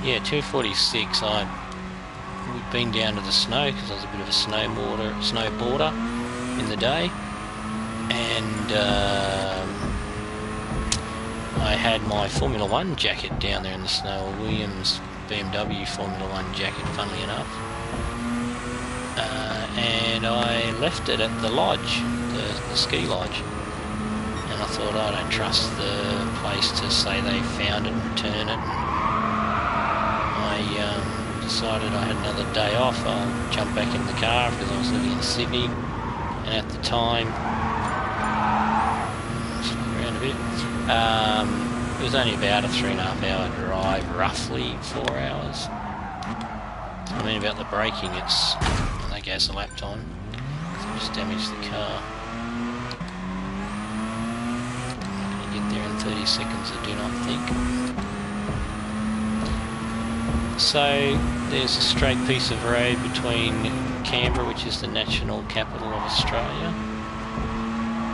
Yeah, 246. We'd been down to the snow because I was a bit of a snowboarder in the day, and I had my Formula 1 jacket down there in the snow, a Williams BMW Formula 1 jacket, funnily enough. And I left it at the lodge, the ski lodge. And I thought, I don't trust the place to say they found it and return it. I decided I had another day off. I'll jump back in the car because I was living in Sydney. And at the time, slow around a bit. It was only about a 3.5 hour drive, roughly 4 hours. I mean, about the braking, it's, well, that goes the lap time. So I just damaged the car. I'm going to get there in 30 seconds, I do not think. So there's a straight piece of road between Canberra, which is the national capital of Australia,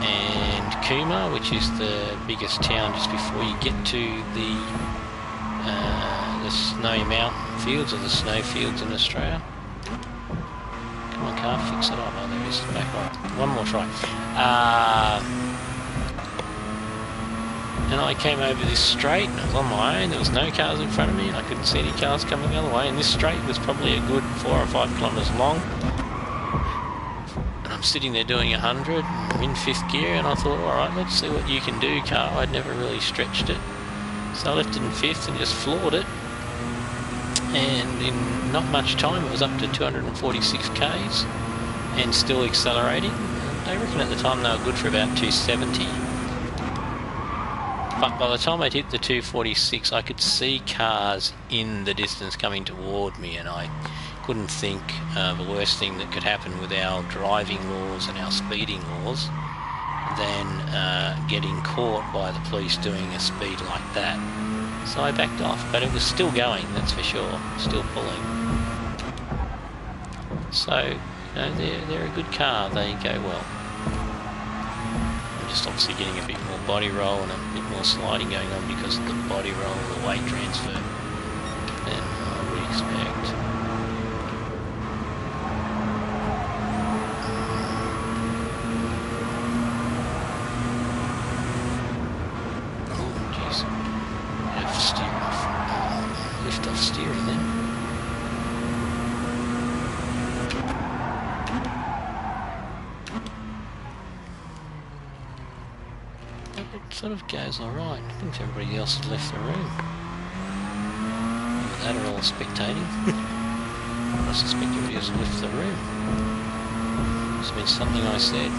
and Cooma, which is the biggest town just before you get to the snowy mountain fields or the snow fields in Australia. Come on, car, fix it up. Oh, there it is. Back right. One more try. and I came over this straight, and I was on my own. There was no cars in front of me. I couldn't see any cars coming the other way, and this straight was probably a good 4 or 5 kilometres long. And I'm sitting there doing 100, and I'm in 5th gear, and I thought, alright, let's see what you can do, car. I'd never really stretched it. So I left it in 5th and just floored it. And in not much time, it was up to 246 k's and still accelerating. I reckon at the time they were good for about 270. But by the time I'd hit the 246, I could see cars in the distance coming toward me, and I couldn't think the worst thing that could happen with our driving laws and our speeding laws than getting caught by the police doing a speed like that. So I backed off, but it was still going, that's for sure, still pulling. So, you know, they're a good car, they go well. I'm just obviously getting a bit more body roll and a bit more sliding going on because of the body roll, the weight transfer, than I would expect. Lift off steering then. It sort of goes alright. I think everybody else has left the room. With that are all spectating. I suspect everybody else has left the room. Must have been something I said.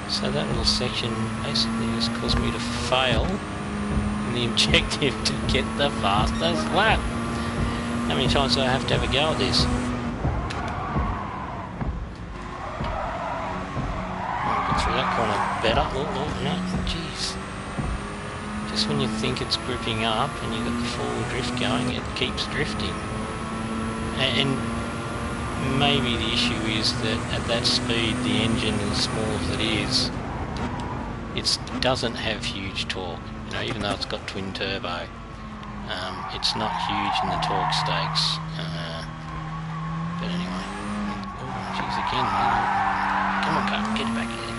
So that little section basically just caused me to fail in the objective to get the fastest lap. How many times do I have to have a go at this? I'll get through that corner better. Oh, no, jeez. Just when you think it's gripping up and you've got the forward drift going, it keeps drifting. And maybe the issue is that at that speed, the engine, as small as it is, it doesn't have huge torque. You know, even though it's got twin turbo, it's not huge in the torque stakes. But anyway, oh jeez, again, come on, car, get back here.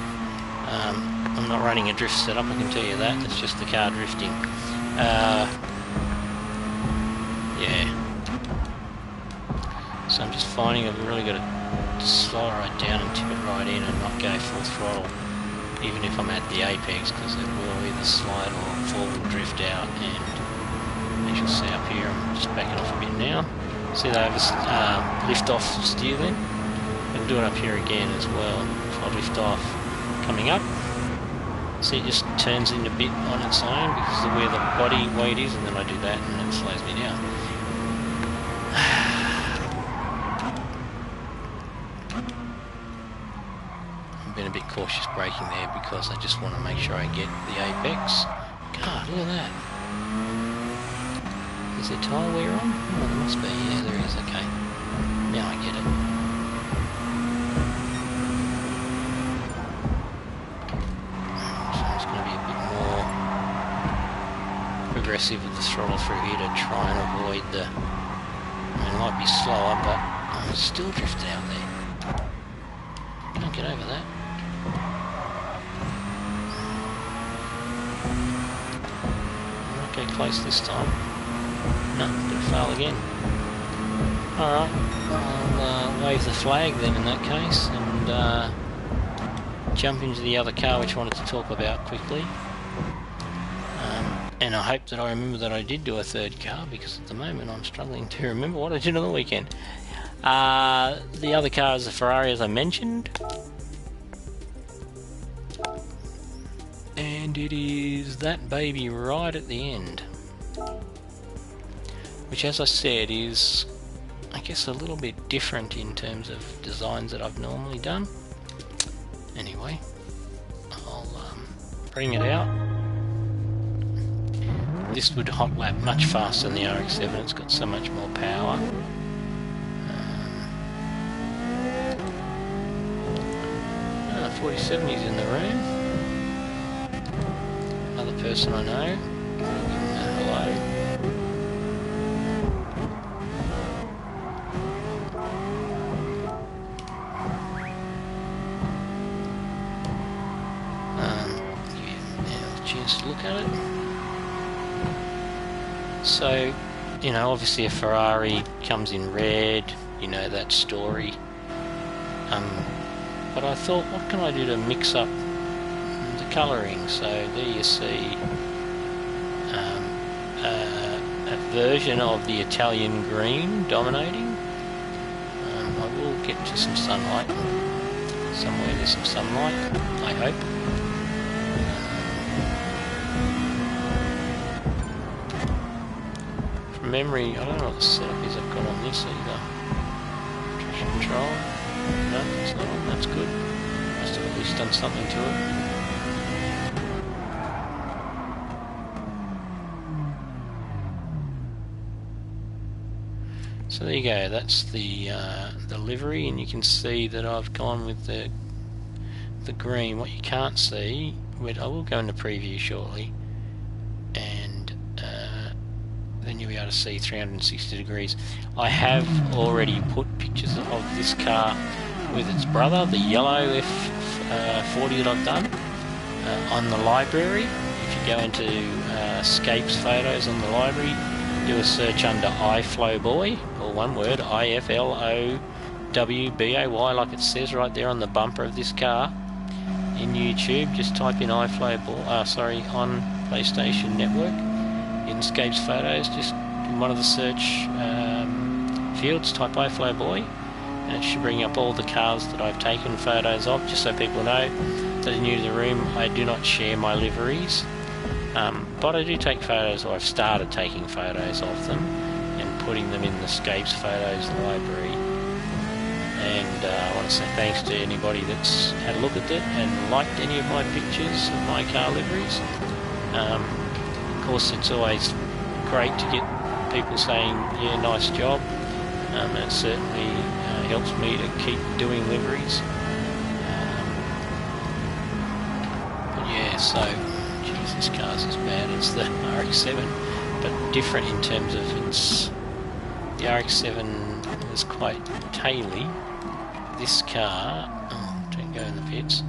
I'm not running a drift setup, I can tell you that. It's just the car drifting. Yeah. So I'm just finding I've really got to slow right down and tip it right in and not go full throttle, even if I'm at the apex, because it will either slide or forward drift out. And as you'll see up here, I'm just backing off a bit now. See that lift off steer then? I'll do it up here again as well. If I lift off coming up, see it just turns in a bit on its own because of where the body weight is, and then I do that and it slows me down. Been a bit cautious braking there because I just want to make sure I get the apex. God, look at that. Is there tyre wear on? Oh, there must be. Yeah, there is. Okay. Now I get it. So I'm just going to be a bit more progressive with the throttle through here to try and avoid the... I mean, it might be slower, but I'm still drifting out there. Can't get over that. Okay, close this time. No, gonna fail again. Alright, I'll wave the flag then in that case and jump into the other car which I wanted to talk about quickly. And I hope that I remember that I did do a third car, because at the moment I'm struggling to remember what I did on the weekend. The other car is a Ferrari, as I mentioned. And it is that baby right at the end. Which, as I said, is, I guess, a little bit different in terms of designs that I've normally done. Anyway, I'll bring it out. This would hot lap much faster than the RX-7, it's got so much more power. 47, he's in the room. Another person I know. Hello. Now a chance to look at it. So, you know, obviously a Ferrari comes in red, you know that story. But I thought, what can I do to mix up the colouring? So there you see a version of the Italian green dominating. I will get to some sunlight. Somewhere there's some sunlight, I hope. From memory, I don't know what the setup is I've got on this either. Traction control. No, it's not on. That's good. Must have at least done something to it. So there you go. That's the livery, and you can see that I've gone with the green. What you can't see, I will go into preview shortly, and then you'll be able to see 360 degrees. I have already put pictures of this car with its brother, the yellow F40 that I've done, on the library. If you go into Scapes Photos on the library, do a search under Iflowboy, or one word, IFLOWBOY, like it says right there on the bumper of this car. In YouTube, just type in Iflowboy, on PlayStation Network, in Scapes Photos, just in one of the search fields, type Iflowboy, and it should bring up all the cars that I've taken photos of, just so people know that are new to the room. I do not share my liveries, but I do take photos, or I've started taking photos of them and putting them in the Scapes Photos library. And I want to say thanks to anybody that's had a look at it and liked any of my pictures of my car liveries. Of course, it's always great to get people saying, yeah, nice job, and it certainly helps me to keep doing liveries. But yeah, so, geez, this car's as bad as the RX-7, but different in terms of the RX-7 was quite taily. This car, don't go in the pits,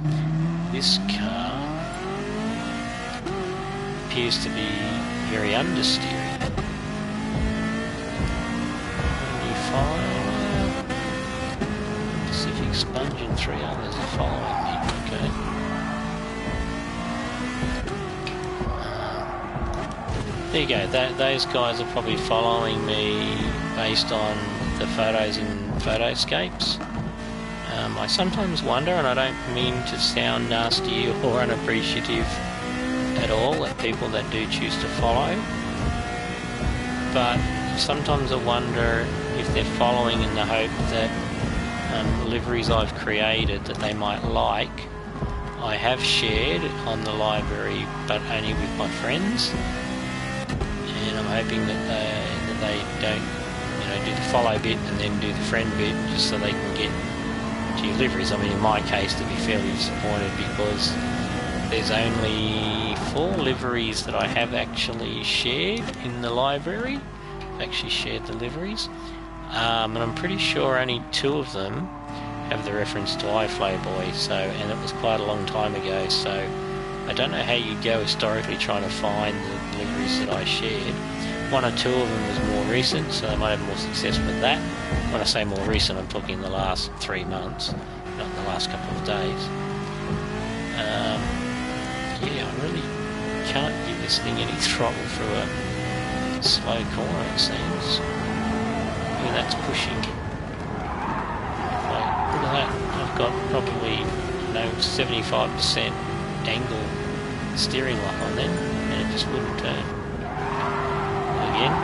this car appears to be very understeery. New file, Pacific Sponge and 3 others are following me, okay. There you go, those guys are probably following me based on the photos in Photoscapes. I sometimes wonder, and I don't mean to sound nasty or unappreciative at all at people that do choose to follow, but sometimes I wonder if they're following in the hope that liveries I've created that they might like, I have shared on the library, but only with my friends, and I'm hoping that they don't, do the follow bit and then do the friend bit, just so they can get to your liveries. I mean, in my case, to be fairly disappointed, because there's only 4 liveries that I have actually shared in the library. I've actually shared the liveries, and I'm pretty sure only 2 of them have the reference to Iflowboy, and it was quite a long time ago, so I don't know how you go historically trying to find the liveries that I shared. 1 or 2 of them was more recent, so I might have more success with that. When I say more recent, I'm talking the last 3 months, not the last couple of days. Yeah, I really can't give this thing any throttle through a slow corner, it seems. Yeah, that's pushing. Like, look at that, I've got probably 75% angle steering lock on then, and it just wouldn't turn. Again.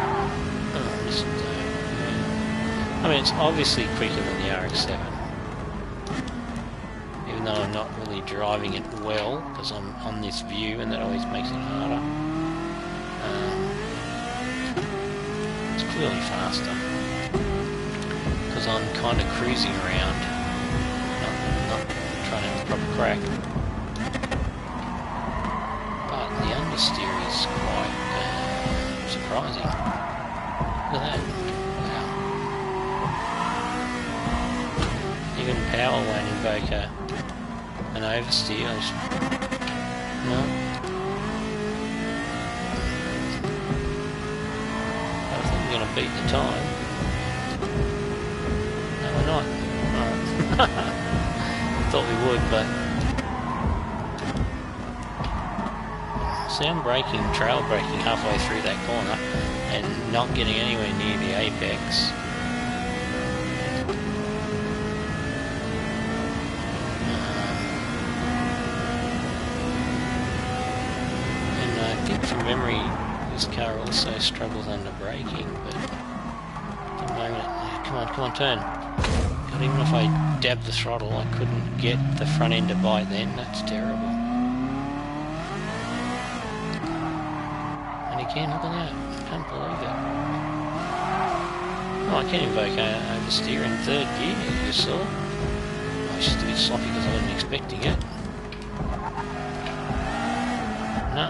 I mean, it's obviously quicker than the RX-7, even though I'm not really driving it well because I'm on this view, and that always makes it harder. It's clearly faster because I'm kind of cruising around, not trying have a proper crack. But the understeer is quite surprising. Look at that. Wow. Even power won't invoke an oversteer. No. I think we're going to beat the time. No, we're not. Alright. Thought we would, but... See, I'm trail braking halfway through that corner and not getting anywhere near the apex. And I think from memory this car also struggles under braking, but at the moment, yeah, come on, turn. God, even if I dabbed the throttle, I couldn't get the front end to bite then. That's terrible. And again, look at that. I can't believe it. Oh, I can invoke oversteer in third gear, you saw. Oh, it's just a bit sloppy because I wasn't expecting it. No.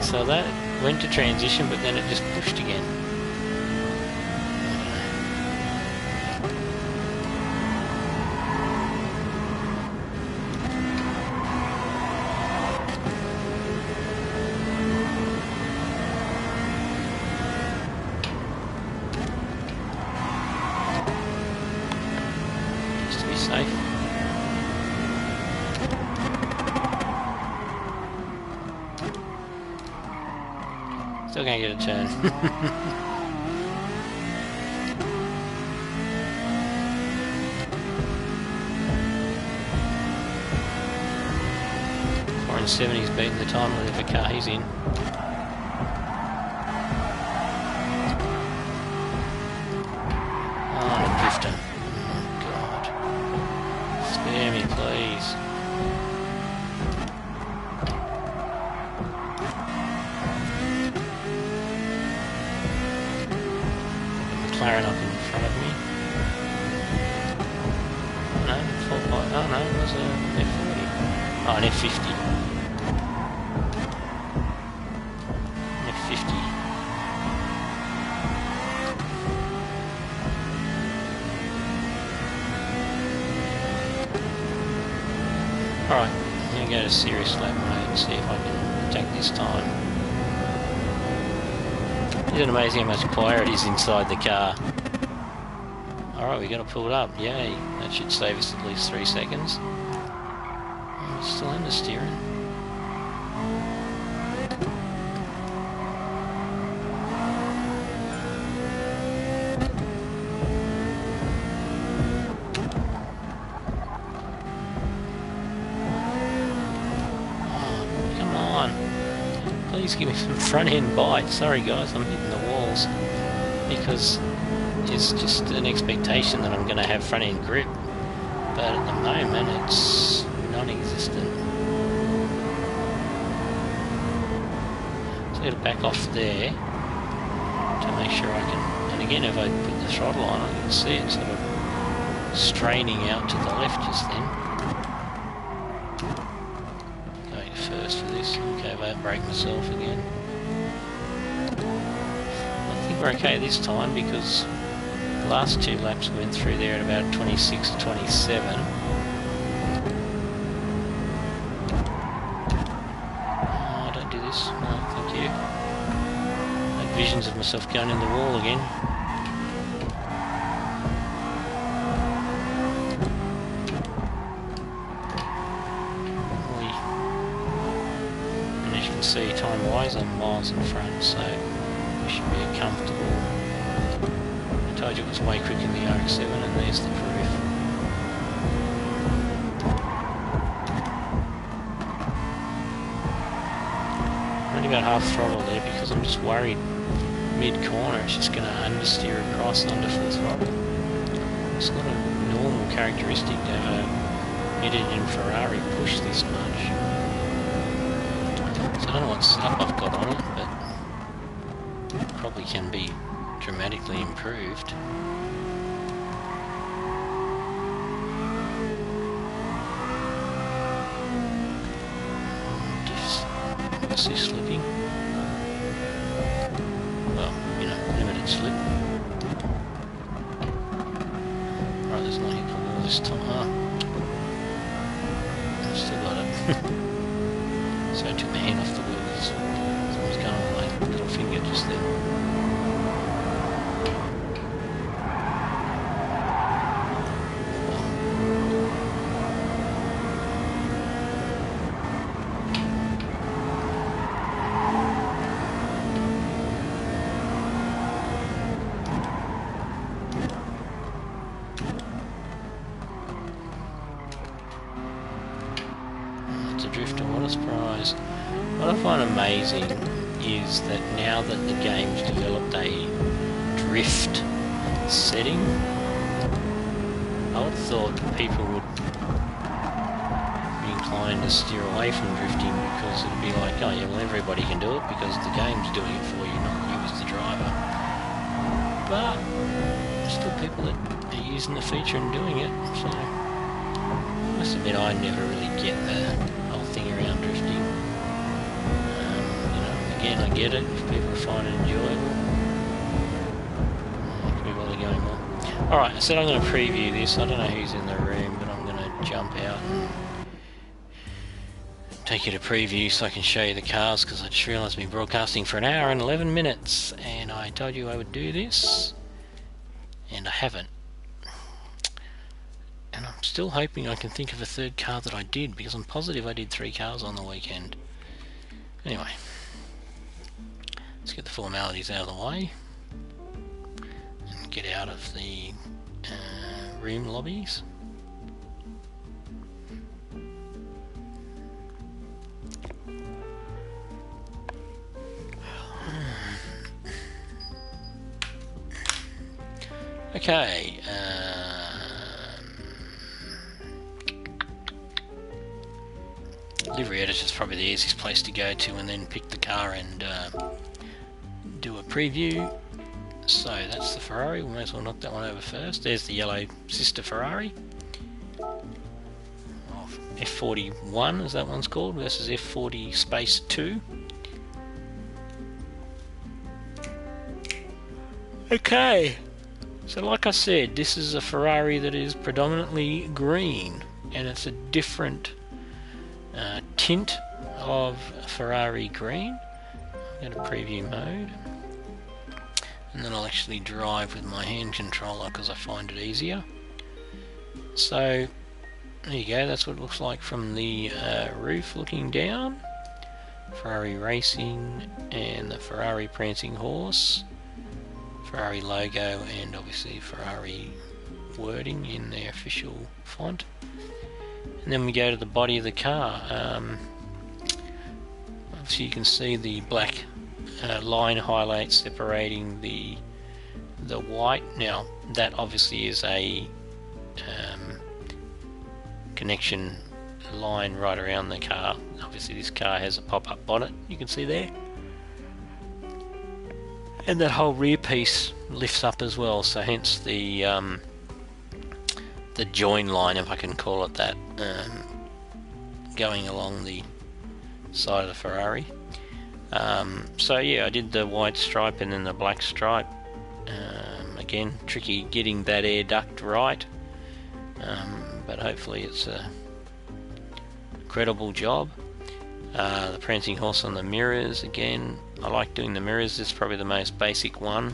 So that went to transition, but then it just pushed again. Just to be safe. Still gonna get a turn. 470's beating the time whatever car he's in. Oh, and a drifter. Oh god. Spare me, please. McLaren up in front of me. Oh no, oh no, it was a F40. Oh, an F50. An F50. Alright, I'm going to go to serious lap mode and see if I can attack this time. Isn't it amazing how much quieter it is inside the car? Alright, we're going to pull it up. Yay, that should save us at least 3 seconds. Oh, it's still understeering. Please give me some front end bite. Sorry guys, I'm hitting the walls because it's just an expectation that I'm going to have front end grip, but at the moment it's non-existent. So I'm going to back off there to make sure I can, and again if I put the throttle on I can see it sort of straining out to the left just then. First for this. Okay, if I brake myself again. I think we're okay this time because the last 2 laps went through there at about 26 to 27. Oh, don't do this. No, thank you. I had visions of myself going in the wall again. See, time-wise I'm miles in front, so we should be comfortable. I told you it was way quicker in the RX-7 and there's the proof. Only about half throttle there because I'm just worried mid-corner it's just going to understeer across under full throttle. It's not a normal characteristic to have a mid-engine Ferrari push this much. So I don't know what setup I've got on it, but it probably can be dramatically improved. assist slipping. Well, you know, limited slip. Right, there's no hit the wall this time. Oh. I've still got it. So I took my hand off the wheel because someone's going on my little finger just then. Drifter, what a surprise. What I find amazing is that now that the game's developed a drift setting, I would have thought people would be inclined to steer away from drifting because it'd be like, oh yeah, well everybody can do it because the game's doing it for you, not you as the driver. But there's still people that are using the feature and doing it, so I must admit I never really get the thing around drifting. You know, again, I get it if people find it enjoyable. Pretty well they're going well. Alright, I said I'm going to preview this. I don't know who's in the room, but I'm going to jump out and take you to preview so I can show you the cars, because I just realised I've been broadcasting for an hour and 11 minutes, and I told you I would do this, and I haven't. And I'm still hoping I can think of a third car that I did, because I'm positive I did 3 cars on the weekend. Anyway, let's get the formalities out of the way and get out of the room lobbies. Okay, livery editor is probably the easiest place to go to, and then pick the car and do a preview. So that's the Ferrari. We may as well knock that one over first. There's the yellow sister Ferrari. F41 as that one's called, versus F40 Space 2. Okay, so like I said, this is a Ferrari that is predominantly green, and it's a different tint of Ferrari green. I'm going to preview mode, and then I'll actually drive with my hand controller because I find it easier. So there you go, that's what it looks like from the roof looking down. Ferrari Racing and the Ferrari Prancing Horse, Ferrari logo, and obviously Ferrari wording in their official font. And then we go to the body of the car. Obviously you can see the black line highlight separating the white. Now that obviously is a connection line right around the car. Obviously this car has a pop-up bonnet, you can see there. And that whole rear piece lifts up as well, so hence the join line, if I can call it that, going along the side of the Ferrari. So yeah, I did the white stripe and then the black stripe. Again, tricky getting that air duct right, but hopefully it's a credible job. The prancing horse on the mirrors, again, I like doing the mirrors. This is probably the most basic one,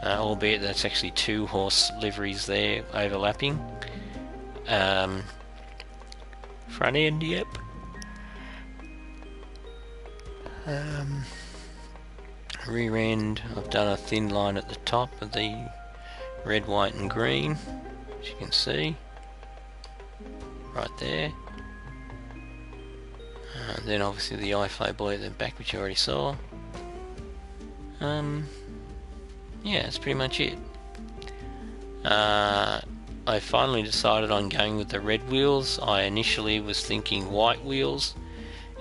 albeit that's actually 2 horse liveries there overlapping. Front end, yep. Rear end, I've done a thin line at the top of the red, white and green, as you can see right there. And then obviously the Iflowboy at the back, which you already saw. Yeah, that's pretty much it. I finally decided on going with the red wheels. I initially was thinking white wheels,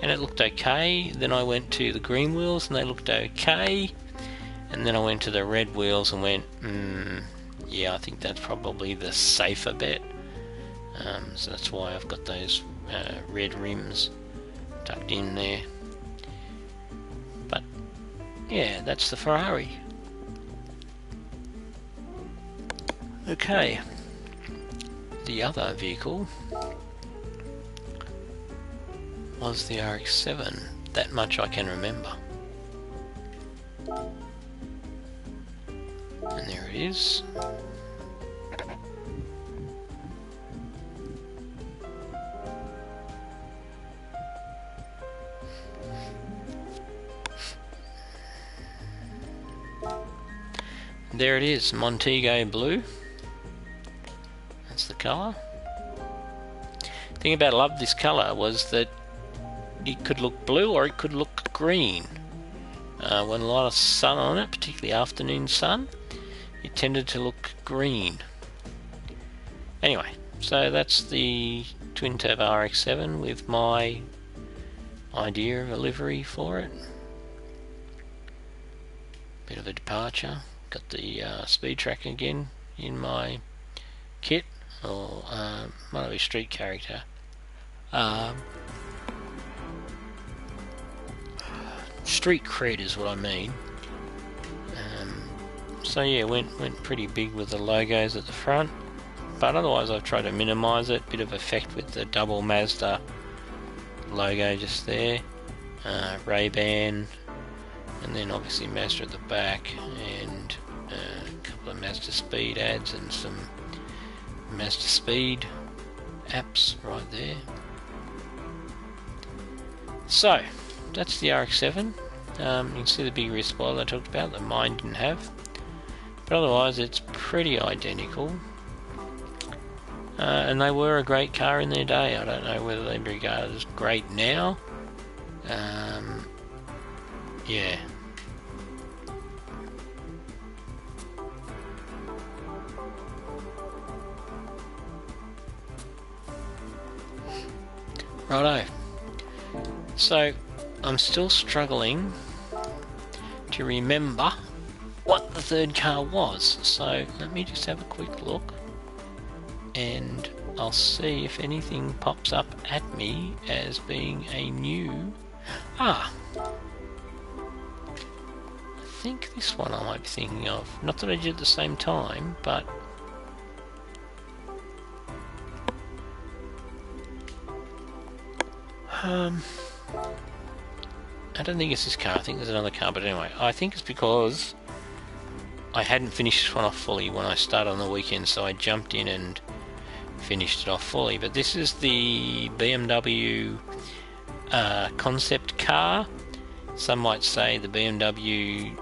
and it looked okay. Then I went to the green wheels and they looked okay, and then I went to the red wheels and went, yeah, I think that's probably the safer bet. So that's why I've got those red rims tucked in there. Yeah, that's the Ferrari. Okay. The other vehicle was the RX-7. That much I can remember. And there it is. There it is, Montego blue. That's the colour. The thing about I love this colour was that it could look blue or it could look green. When a lot of sun on it, particularly afternoon sun, it tended to look green. Anyway, so that's the twin turbo RX-7 with my idea of a livery for it. Bit of a departure. Got the speed tracker again in my kit, or might be a street character. Street cred is what I mean. So yeah, went pretty big with the logos at the front, but otherwise I've tried to minimise it. Bit of effect with the double Mazda logo just there, Ray-Ban, and then obviously Mazda at the back, and a couple of Mazda Speed ads and some Mazda Speed apps right there. So that's the RX-7. You can see the big rear spoiler I talked about that mine didn't have, but otherwise it's pretty identical. And they were a great car in their day. I don't know whether they'd be regarded as great now. Yeah. Righto. So I'm still struggling to remember what the third car was. So let me just have a quick look, and I'll see if anything pops up at me as being a new... I think this one I might be thinking of. Not that I did at the same time, but... I don't think it's this car, I think there's another car, but anyway, I think it's because I hadn't finished this one off fully when I started on the weekend, so I jumped in and finished it off fully. But this is the BMW concept car. Some might say the BMW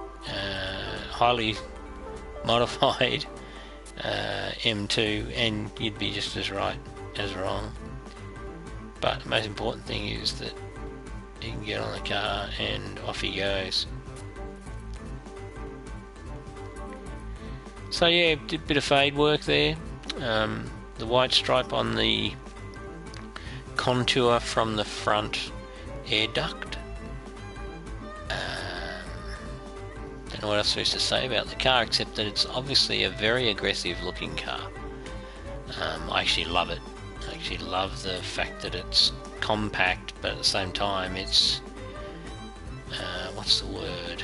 highly modified M2, and you'd be just as right as wrong. But the most important thing is that you can get on the car and off he goes. So yeah, did a bit of fade work there. The white stripe on the contour from the front air duct. Don't know what else there is to say about the car, except that it's obviously a very aggressive looking car. I actually love it. I actually love the fact that it's compact, but at the same time it's what's the word?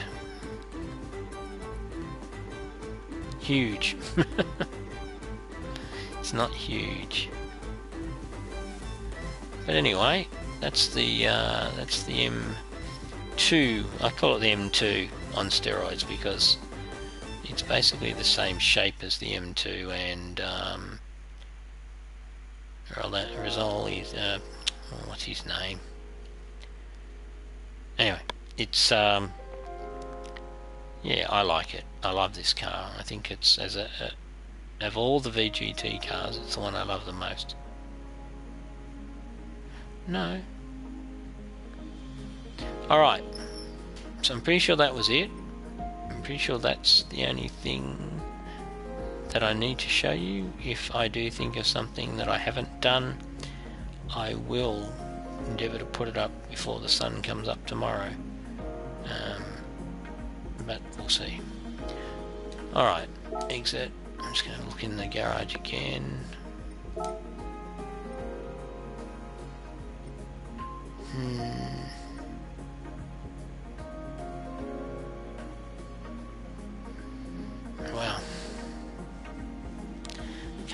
Huge. It's not huge, but anyway, that's the M2. I call it the M2 on steroids because it's basically the same shape as the M2, and Rizzoli's, what's his name? Anyway, it's yeah, I like it. I love this car. I think it's, as of all the VGT cars, it's the one I love the most. No. Alright, so I'm pretty sure that was it. I'm pretty sure that's the only thing that I need to show you. If I do think of something that I haven't done, I will endeavour to put it up before the sun comes up tomorrow. But we'll see. Alright, exit. I'm just going to look in the garage again.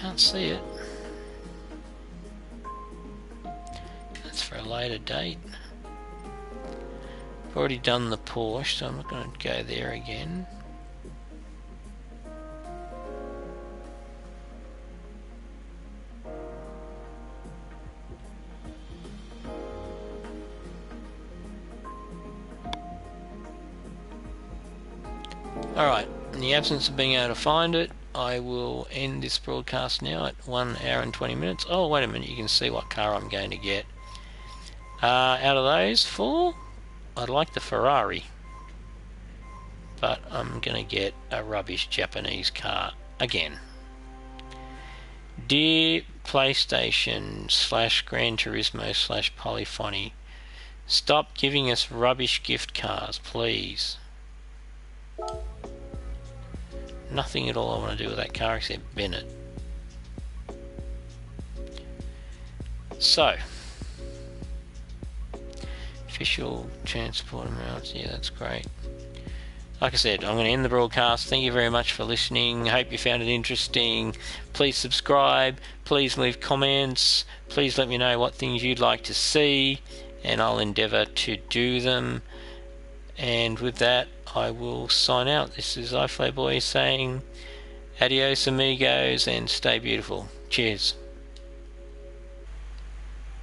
Can't see it. That's for a later date. I've already done the Porsche, so I'm not going to go there again. Alright, in the absence of being able to find it, I will end this broadcast now at 1 hour and 20 minutes. Oh, wait a minute, you can see what car I'm going to get. Out of those four, I'd like the Ferrari. But I'm going to get a rubbish Japanese car again. Dear PlayStation / Gran Turismo / Polyphony, stop giving us rubbish gift cards, please. Nothing at all I want to do with that car except Bennett. So, official transport amounts, yeah, that's great. Like I said, I'm going to end the broadcast. Thank you very much for listening. Hope you found it interesting. Please subscribe. Please leave comments. Please let me know what things you'd like to see, and I'll endeavour to do them. And with that, I will sign out. This is Iflowboy saying adios amigos and stay beautiful. Cheers.